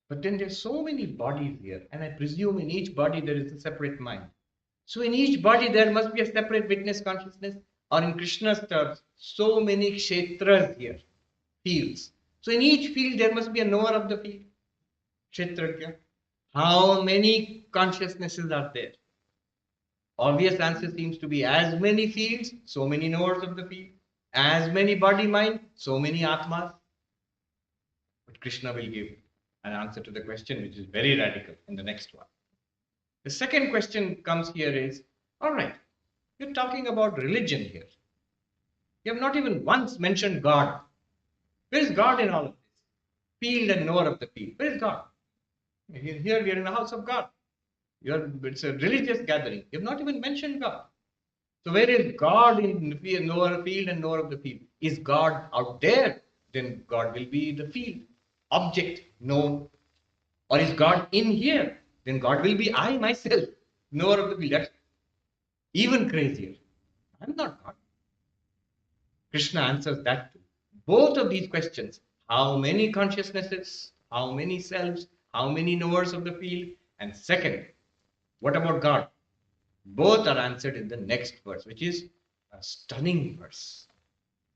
But then there's so many bodies here, and I presume in each body there is a separate mind. So in each body there must be a separate witness consciousness, or in Krishna's terms, so many kshetras here, fields. So in each field there must be a knower of the field. Kshetragya. How many consciousnesses are there? Obvious answer seems to be as many fields, so many knowers of the field. As many body mind, so many atmas. But Krishna will give an answer to the question which is very radical in the next one. The second question comes here is, all right, you're talking about religion here. You have not even once mentioned God. Where is God in all of this? Field and knower of the field. Where is God? Here we are in the house of God. It's a religious gathering. You have not even mentioned God. So where is God in the knower field and knower of the field? Is God out there? Then God will be the field. Object known. Or is God in here? Then God will be I myself, knower of the field. That's even crazier. I'm not God. Krishna answers that too. Both of these questions, how many consciousnesses, how many selves, how many knowers of the field, and second, what about God? Both are answered in the next verse, which is a stunning verse.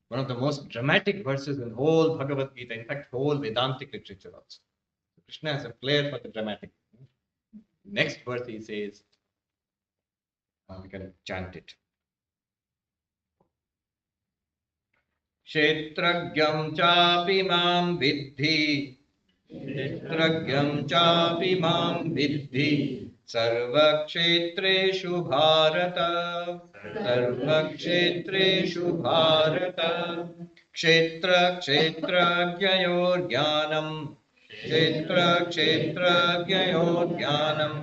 One of the most dramatic verses in whole Bhagavad Gita, in fact, whole Vedantic literature also. Krishna has a flair for the dramatic. Next verse he says, we can chant it. Kshetragyam chapi mam vidhi, Kshetragyam chapi mam vidhi, Sarvakshetreshu Bharata, Sarvakshetreshu Bharata, Kshetra Kshetragyayor Jnanam, Kshetra Kshetragyayor Jnanam,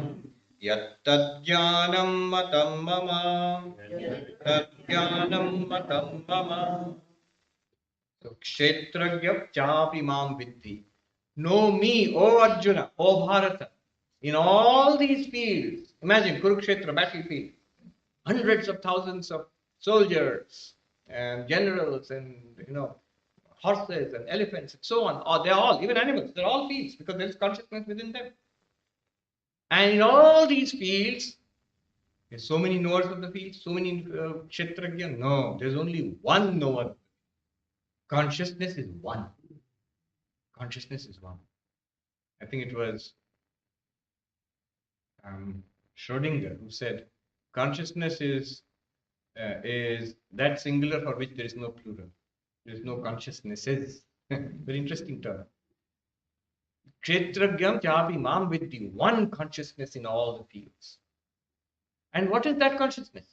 Yattad Jnanam Matam Mama, Yattad Jnanam Matam Mama. So Kshetragya chapi mam vidhi. Know me, O Arjuna, O Bharata. In all these fields, imagine Kurukshetra battlefield, hundreds of thousands of soldiers and generals and horses and elephants and so on. Or they're all, even animals, they're all fields because there is consciousness within them. And in all these fields, there's so many knowers of the field, so many Kshetragya. No, there's only one knower. Consciousness is one. Consciousness is one. I think it was Schrödinger who said, consciousness is that singular for which there is no plural. There is no consciousnesses. Very interesting term. Kshetragyam chapi mam vidhi. One consciousness in all the fields. And what is that consciousness?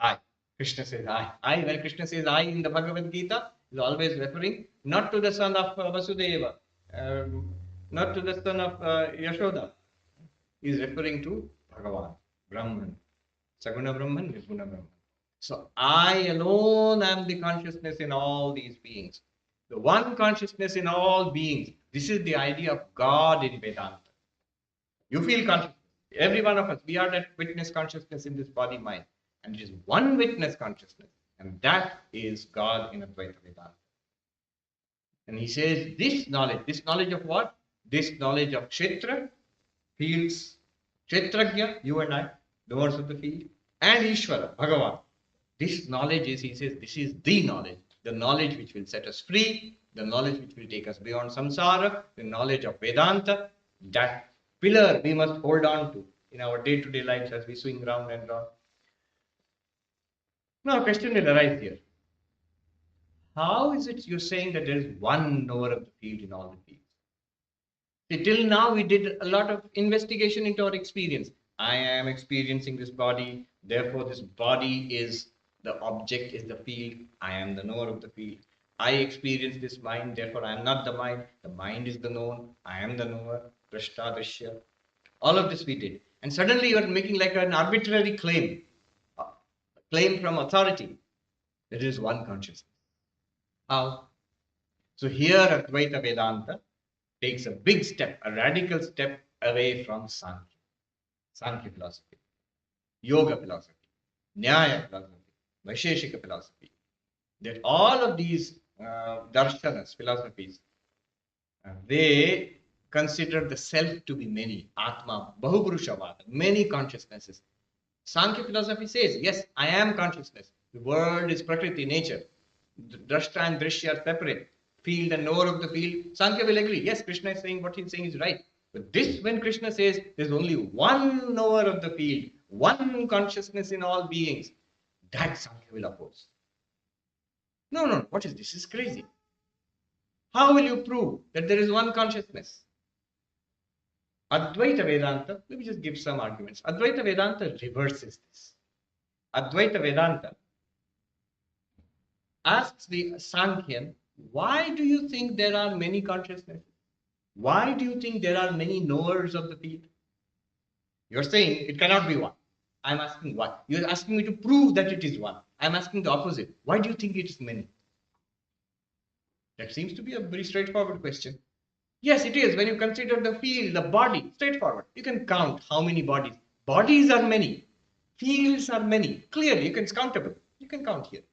I. Krishna says I. When Krishna says I in the Bhagavad Gita, is always referring not to the son of Vasudeva, not to the son of Yashoda. He is referring to Bhagavan, Brahman, Saguna Brahman, Nirguna Brahman. So I alone am the consciousness in all these beings. The one consciousness in all beings. This is the idea of God in Vedanta. You feel conscious. Every one of us, we are that witness consciousness in this body mind. And it is one witness consciousness. And that is God in Advaita Vedanta. And he says this knowledge of what? This knowledge of Kshetra, fields, Kshetrajna, you and I, doers of the field, and Ishvara, Bhagavan. This knowledge is, he says, this is the knowledge which will set us free, the knowledge which will take us beyond samsara, the knowledge of Vedanta. That pillar we must hold on to in our day-to-day lives as we swing round and round. Now, a question will arise here. How is it you're saying that there is one knower of the field in all the fields? See, till now we did a lot of investigation into our experience. I am experiencing this body, therefore this body is the object, is the field. I am the knower of the field. I experience this mind, therefore I am not the mind is the known, I am the knower, drashta, drishya. All of this we did. And suddenly you are making like an arbitrary claim, a claim from authority. There is one consciousness. How? So here Advaita Vedanta takes a big step, a radical step away from Sankhya philosophy, Yoga philosophy, Nyaya philosophy, Vaisheshika philosophy. That all of these darshanas, philosophies, they consider the self to be many, Atma, Bahupurushavada, many consciousnesses. Sankhya philosophy says, yes, I am consciousness. The world is Prakriti, nature. Drashta and Drishya are separate. Field and knower of the field. Sankhya will agree. Yes, Krishna is saying what he's saying is right. But this, when Krishna says there's only one knower of the field, one consciousness in all beings, that Sankhya will oppose. No, what is this? This is crazy. How will you prove that there is one consciousness? Advaita Vedanta, let me just give some arguments. Advaita Vedanta reverses this. Advaita Vedanta asks the Sankhyan, why do you think there are many consciousnesses? Why do you think there are many knowers of the field? You're saying it cannot be one. I'm asking why. You're asking me to prove that it is one. I'm asking the opposite. Why do you think it is many? That seems to be a very straightforward question. Yes, it is. When you consider the field, the body, straightforward. You can count how many bodies. Bodies are many. Fields are many. Clearly, it's countable. You can count here.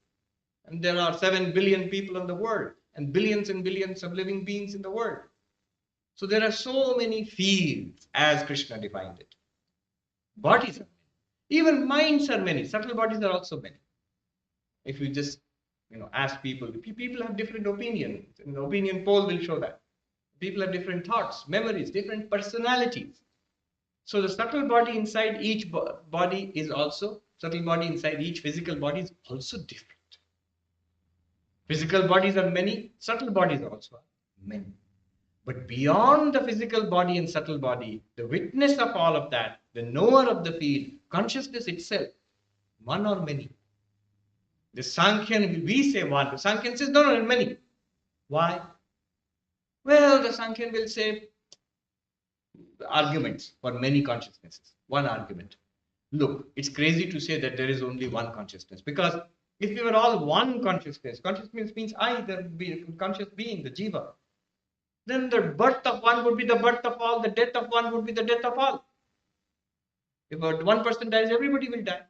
And there are 7 billion people in the world and billions of living beings in the world. So there are so many fields as Krishna defined it. Bodies are many. Even minds are many. Subtle bodies are also many. If you just ask people have different opinions. An opinion poll will show that. People have different thoughts, memories, different personalities. So the subtle body inside each body is also, subtle body inside each physical body is also different. Physical bodies are many, subtle bodies also are many. But beyond the physical body and subtle body, the witness of all of that, the knower of the field, consciousness itself, one or many. The Sankhyan, we say one. The Sankhyan says, no, many. Why? Well, the Sankhyan will say arguments for many consciousnesses. One argument. Look, it's crazy to say that there is only one consciousness, because if we were all one consciousness means I, the conscious being, the jiva, then the birth of one would be the birth of all, the death of one would be the death of all. If one person dies, everybody will die.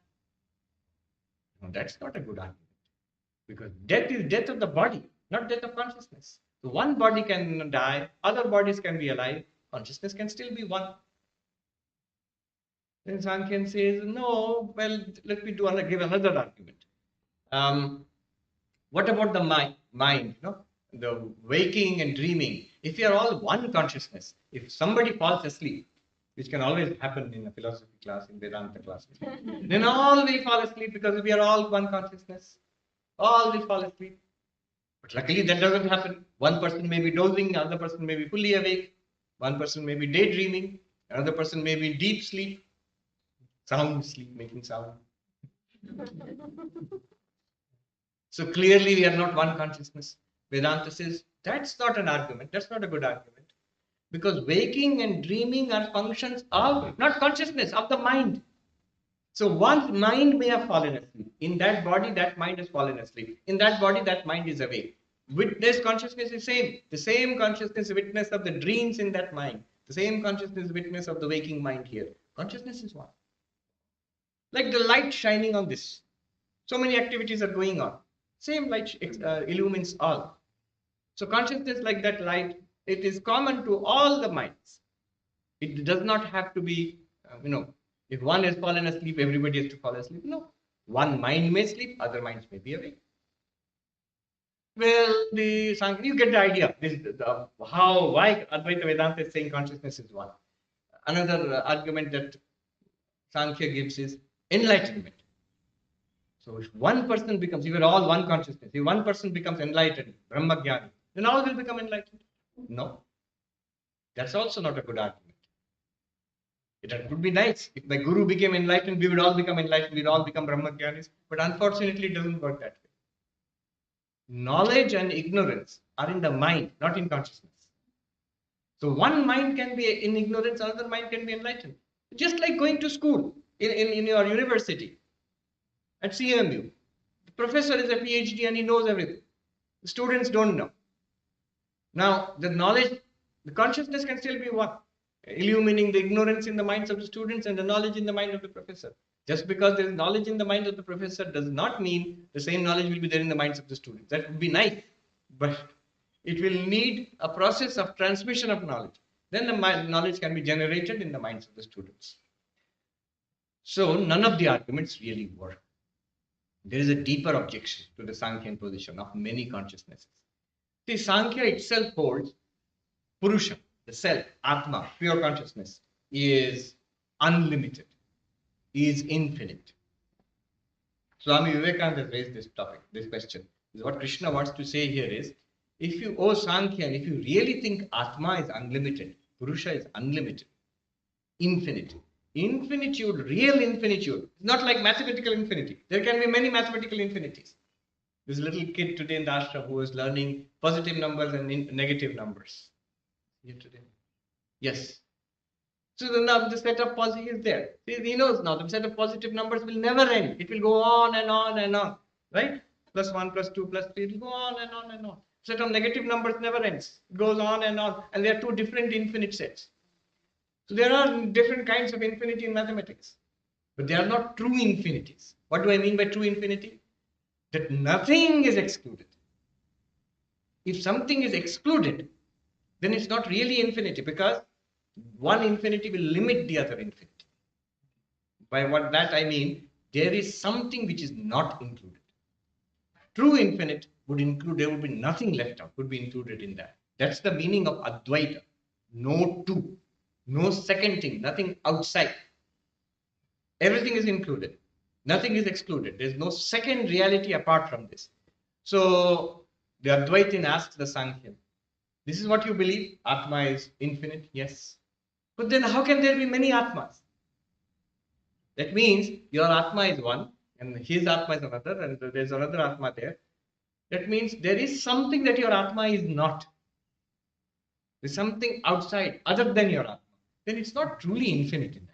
No, that's not a good argument. Because death is death of the body, not death of consciousness. So one body can die, other bodies can be alive, consciousness can still be one. Then Sankhyan says, no, well, let me give another argument. What about the mind, the waking and dreaming? If you are all one consciousness, if somebody falls asleep, which can always happen in a philosophy class, in Vedanta class, then all we fall asleep because we are all one consciousness. All will fall asleep. But luckily that doesn't happen. One person may be dozing, another person may be fully awake, one person may be daydreaming, another person may be in deep sleep, sound sleep, making sound. So clearly we are not one consciousness. Vedanta says that's not an argument, that's not a good argument. Because waking and dreaming are functions of, not consciousness, of the mind. So one's mind may have fallen asleep. In that body, that mind has fallen asleep. In that body, that mind is awake. Witness consciousness is same. The same consciousness witness of the dreams in that mind. The same consciousness witness of the waking mind here. Consciousness is one. Like the light shining on this. So many activities are going on. Same light illumines all. So consciousness like that light, it is common to all the minds. It does not have to be, if one has fallen asleep, everybody has to fall asleep. No. One mind may sleep, other minds may be awake. Well, you get the idea. Why Advaita Vedanta is saying consciousness is one. Another argument that Sankhya gives is enlightenment. So if one person becomes, you are all one consciousness, if one person becomes enlightened, Brahmagyani, then all will become enlightened. No. That's also not a good argument. It would be nice. If my guru became enlightened, we would all become enlightened, we'd all become Brahmagyanis. But unfortunately, it doesn't work that way. Knowledge and ignorance are in the mind, not in consciousness. So one mind can be in ignorance, another mind can be enlightened. Just like going to school in your university at CMU. The professor is a PhD and he knows everything. The students don't know. Now, the knowledge, the consciousness can still be one, illumining the ignorance in the minds of the students and the knowledge in the mind of the professor. Just because there is knowledge in the mind of the professor does not mean the same knowledge will be there in the minds of the students. That would be nice, but it will need a process of transmission of knowledge. Then the knowledge can be generated in the minds of the students. So none of the arguments really work. There is a deeper objection to the Sankhyan position of many consciousnesses. See, Sankhya itself holds Purusha, the self, Atma, pure consciousness, is unlimited, is infinite. Swami Vivekananda has raised this topic, this question. What Krishna wants to say here is, if you, Sankhyan, if you really think Atma is unlimited, Purusha is unlimited, infinite, infinitude, real infinitude, not like mathematical infinity. There can be many mathematical infinities. This little kid today in the ashram who is learning positive numbers and negative numbers. Here today. Yes. So now the set of positive is there. See, he knows now the set of positive numbers will never end. It will go on and on and on. Right? +1, +2, +3, it will go on and on and on. Set of negative numbers never ends. It goes on and on. And there are two different infinite sets. So there are different kinds of infinity in mathematics. But they are not true infinities. What do I mean by true infinity? That nothing is excluded. If something is excluded, then it's not really infinity, because one infinity will limit the other infinity. By what that I mean, there is something which is not included. True infinite would include, there would be nothing left out, would be included in that. That's the meaning of Advaita. No two, no second thing, nothing outside. Everything is included. Nothing is excluded. There's no second reality apart from this. So the Advaitin asks the Sankhyan, this is what you believe? Atma is infinite? Yes. But then how can there be many Atmas? That means your Atma is one and his Atma is another and there's another Atma there. That means there is something that your Atma is not. There's something outside other than your Atma. Then it's not truly infinite in that.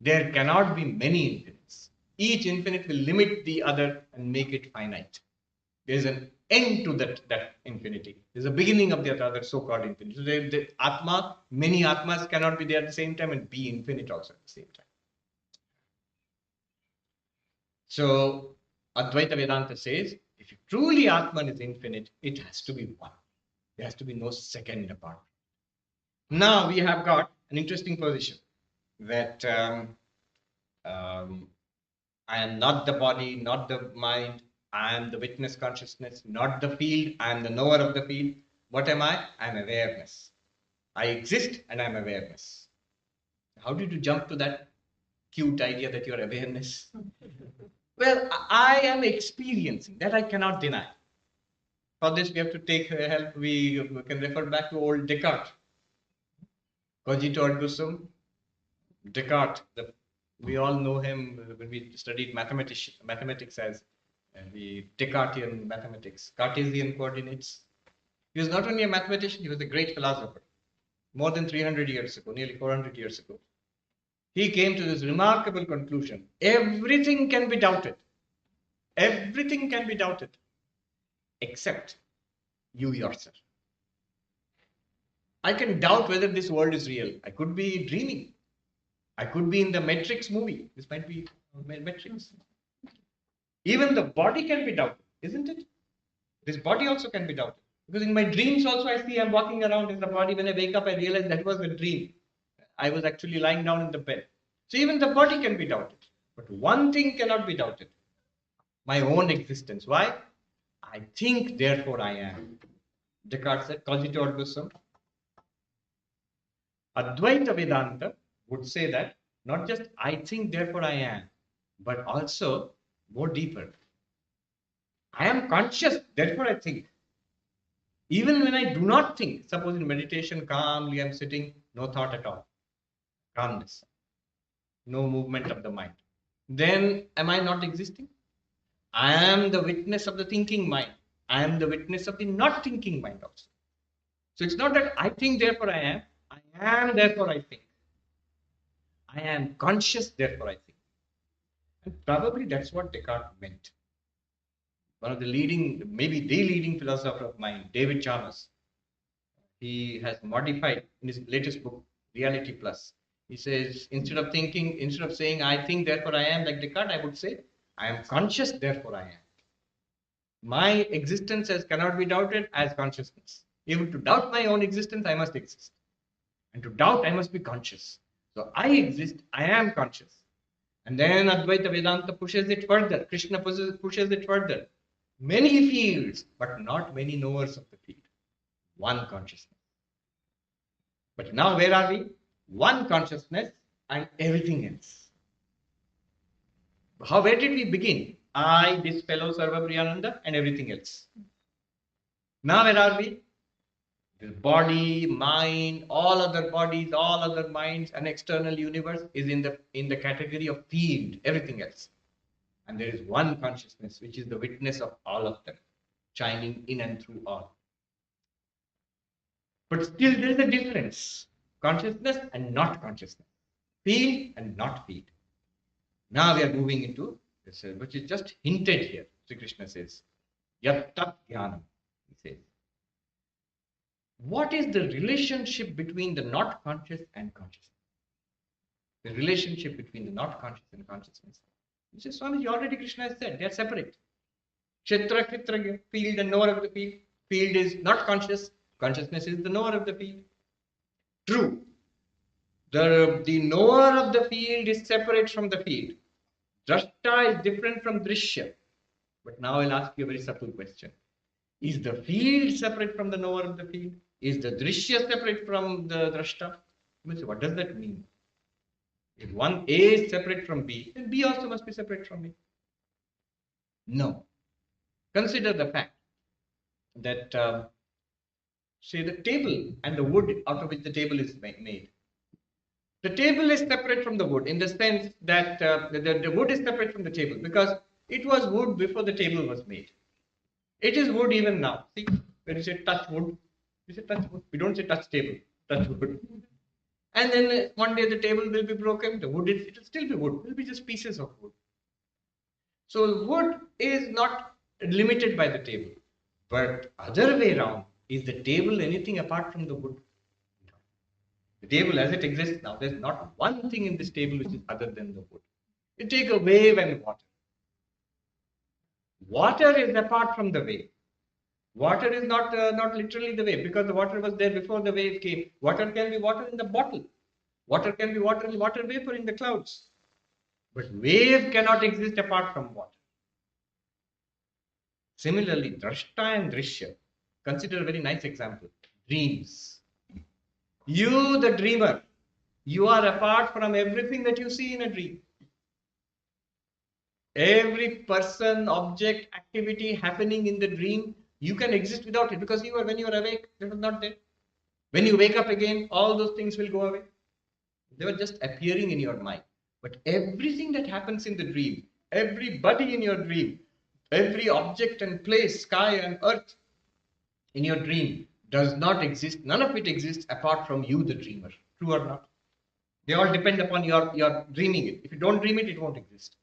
There cannot be many infinites. Each infinite will limit the other and make it finite. There's an end to that infinity. There's a beginning of the other so-called infinity. So the Atma, many Atmas cannot be there at the same time and be infinite also at the same time. So Advaita Vedanta says, if truly Atman is infinite, it has to be one. There has to be no second apart. Now we have got an interesting position that I am not the body, not the mind. I am the witness consciousness, not the field. I am the knower of the field. What am I? I am awareness. I exist and I am awareness. How did you jump to that cute idea that you are awareness? Well, I am experiencing. That I cannot deny. For this, we have to take help. We can refer back to old Descartes. Cogito ergo sum. Descartes. We all know him when we studied mathematics as the Descartesian mathematics, Cartesian coordinates. He was not only a mathematician, he was a great philosopher. More than 300 years ago, nearly 400 years ago, he came to this remarkable conclusion. Everything can be doubted. Everything can be doubted, except you yourself. I can doubt whether this world is real. I could be dreaming. I could be in the Matrix movie. This might be Matrix. Even the body can be doubted, isn't it? This body also can be doubted. Because in my dreams also I see I'm walking around in the body. When I wake up, I realize that was a dream. I was actually lying down in the bed. So even the body can be doubted. But one thing cannot be doubted. My own existence. Why? I think, therefore I am. Descartes said, cogito ergo sum. Advaita Vedanta would say that not just I think, therefore I am, but also more deeper. I am conscious, therefore I think. Even when I do not think, suppose in meditation, calmly I'm sitting, no thought at all, calmness, no movement of the mind. Then am I not existing? I am the witness of the thinking mind. I am the witness of the not thinking mind also. So it's not that I think, therefore I am, therefore I think. I am conscious, therefore I think. And probably that's what Descartes meant. One of the leading, maybe the leading philosopher of mind, David Chalmers, he has modified in his latest book, Reality Plus. He says, instead of saying, I think, therefore I am, like Descartes, I would say, I am conscious, therefore I am. My existence cannot be doubted as consciousness. Even to doubt my own existence, I must exist. And to doubt, I must be conscious. So I exist, I am conscious. And then Advaita Vedanta pushes it further. Krishna pushes it further. Many fields, but not many knowers of the field. One consciousness. But now where are we? One consciousness and everything else. Where did we begin? I, this fellow Sarvapriyananda, and everything else. Now where are we? The body, mind, all other bodies, all other minds, and external universe is in the category of field, everything else. And there is one consciousness, which is the witness of all of them, shining in and through all. But still there is a difference. Consciousness and not consciousness. Field and not field. Now we are moving into this, which is just hinted here. Sri Krishna says, Yattat Jnanam, he says. What is the relationship between the not conscious and consciousness? The relationship between the not conscious and consciousness. He says, Swami, already Krishna has said, they are separate. Kshetra, Kshetra, field and knower of the field. Field is not conscious. Consciousness is the knower of the field. True. The knower of the field is separate from the field. Drashta is different from drishya. But now I'll ask you a very subtle question. Is the field separate from the knower of the field? Is the drishya separate from the drashta? What does that mean? If one A is separate from B, then B also must be separate from A. No. Consider the fact that, say, the table and the wood out of which the table is made. The table is separate from the wood in the sense that the wood is separate from the table because it was wood before the table was made. It is wood even now. See, when you say touch wood, we say touch wood. We don't say touch table, touch wood. And then one day the table will be broken. The wood, it will still be wood. It will be just pieces of wood. So wood is not limited by the table. But other way around, is the table anything apart from the wood? No. The table as it exists now, there's not one thing in this table which is other than the wood. You take a wave and water. Water is apart from the wave. Water is not literally the wave because the water was there before the wave came. Water can be water in the bottle. Water can be water in water vapor in the clouds. But wave cannot exist apart from water. Similarly, drashta and drishya. Consider a very nice example. Dreams. You, the dreamer, you are apart from everything that you see in a dream. Every person, object, activity happening in the dream, you can exist without it because when you are awake, it was not there. When you wake up again, all those things will go away. They were just appearing in your mind. But everything that happens in the dream, everybody in your dream, every object and place, sky and earth in your dream does not exist. None of it exists apart from you, the dreamer. True or not? They all depend upon your dreaming it. If you don't dream it, it won't exist.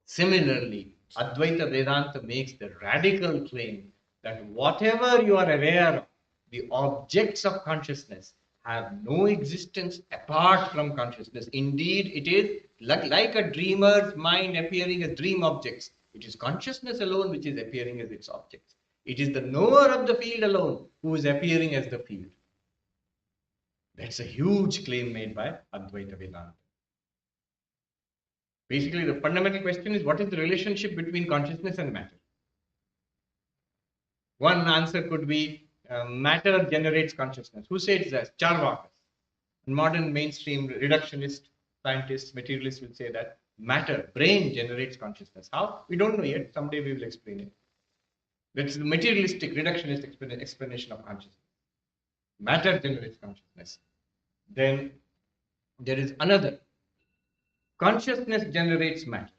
Similarly, Advaita Vedanta makes the radical claim that whatever you are aware of, the objects of consciousness, have no existence apart from consciousness. Indeed, it is like a dreamer's mind appearing as dream objects. It is consciousness alone which is appearing as its objects. It is the knower of the field alone who is appearing as the field. That's a huge claim made by Advaita Vedanta. Basically, the fundamental question is, what is the relationship between consciousness and matter? One answer could be matter generates consciousness. Who says that? Charvakas. Modern mainstream reductionist scientists, materialists will say that matter, brain generates consciousness. How? We don't know yet. Someday we will explain it. That's the materialistic, reductionist explanation of consciousness. Matter generates consciousness. Then there is another. Consciousness generates matter.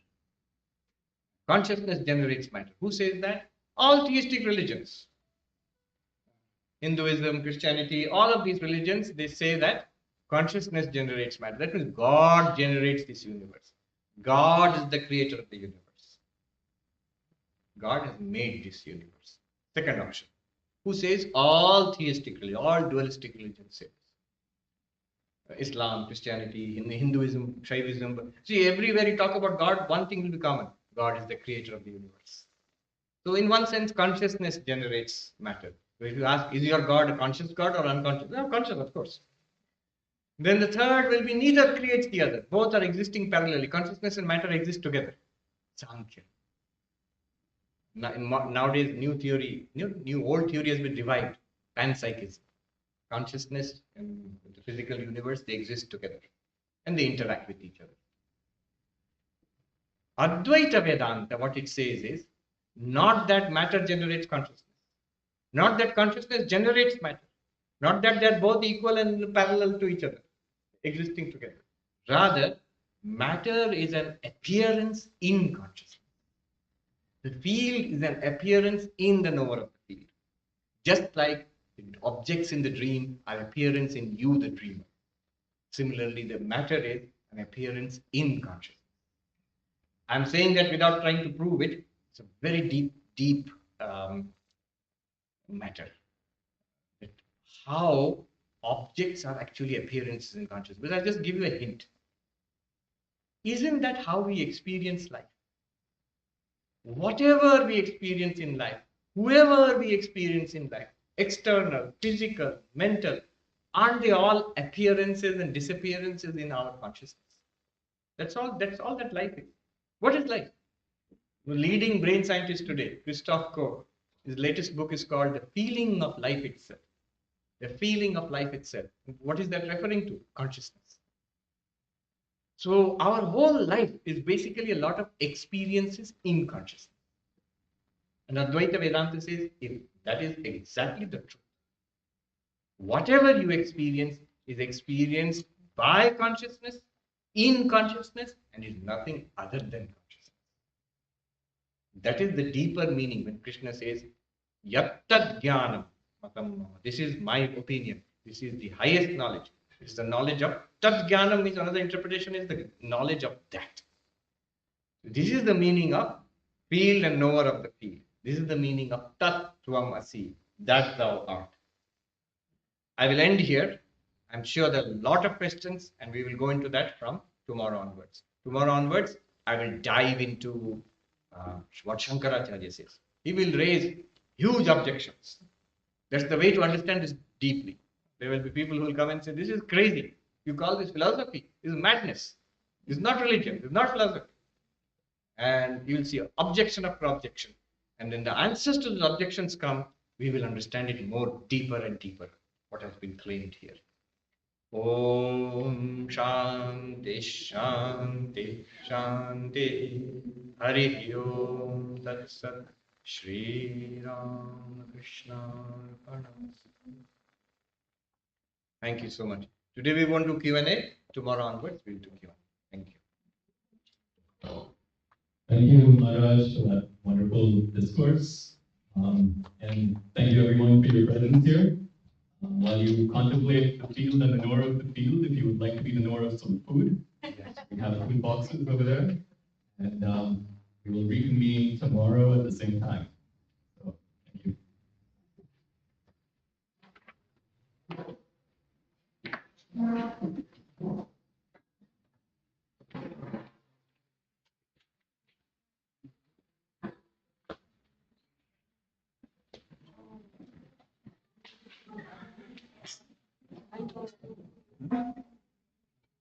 Consciousness generates matter. Who says that? All theistic religions. Hinduism, Christianity, all of these religions, they say that consciousness generates matter. That means God generates this universe. God is the creator of the universe. God has made this universe. Second option. Who says? All theistic religions, all dualistic religions say this. Islam, Christianity, Hinduism, Shaivism. See, everywhere you talk about God, one thing will be common. God is the creator of the universe. So in one sense, consciousness generates matter. So if you ask, is your God a conscious God or unconscious? No, conscious, of course. Then the third will be neither creates the other. Both are existing parallelly. Consciousness and matter exist together. Sankhya. Nowadays, old theory has been revived. Panpsychism. Consciousness and the physical universe, they exist together. And they interact with each other. Advaita Vedanta, what it says is, not that matter generates consciousness. Not that consciousness generates matter. Not that they're both equal and parallel to each other, existing together. Rather, matter is an appearance in consciousness. The field is an appearance in the knower of the field. Just like the objects in the dream are appearance in you, the dreamer. Similarly, the matter is an appearance in consciousness. I'm saying that without trying to prove it. It's a very deep matter. That how objects are actually appearances in consciousness. But I'll just give you a hint. Isn't that how we experience life? Whatever we experience in life, whoever we experience in life, external, physical, mental, aren't they all appearances and disappearances in our consciousness? That's all that life is. What is life? The leading brain scientist today, Christoph Koch, his latest book is called The Feeling of Life Itself. The feeling of life itself. What is that referring to? Consciousness. So our whole life is basically a lot of experiences in consciousness. And Advaita Vedanta says, if that is exactly the truth. Whatever you experience is experienced by consciousness, in consciousness, and is nothing other than consciousness. That is the deeper meaning when Krishna says, Yattad Jnanam Matam Mama. This is my opinion. This is the highest knowledge. This is the knowledge of Tat Jnanam, means another interpretation is the knowledge of that. This is the meaning of field and knower of the field. This is the meaning of Tat Tvam Asi, that thou art. I will end here. I'm sure there are a lot of questions and we will go into that from tomorrow onwards. Tomorrow onwards, I will dive into what Shankaracharya says. He will raise huge objections. That's the way to understand this deeply. There will be people who will come and say, this is crazy. You call this philosophy. This is madness. This is not religion. This is not philosophy. And you will see objection after objection. And when the answers to those objections come, we will understand it more deeper and deeper, what has been claimed here. Om Shanti Shanti Shanti Hari Om Tat Sat Shri Ram Krishna Arpanamastu. Thank you so much. Today we won't do Q&A. Tomorrow onwards we'll do Q&A. Thank you. Thank you, Maharaj, for that wonderful discourse. And thank you everyone for your presence here. While you contemplate the field and the knower of the field, if you would like to be the knower of some food, we have food boxes over there. And we will reconvene tomorrow at the same time. So, thank you.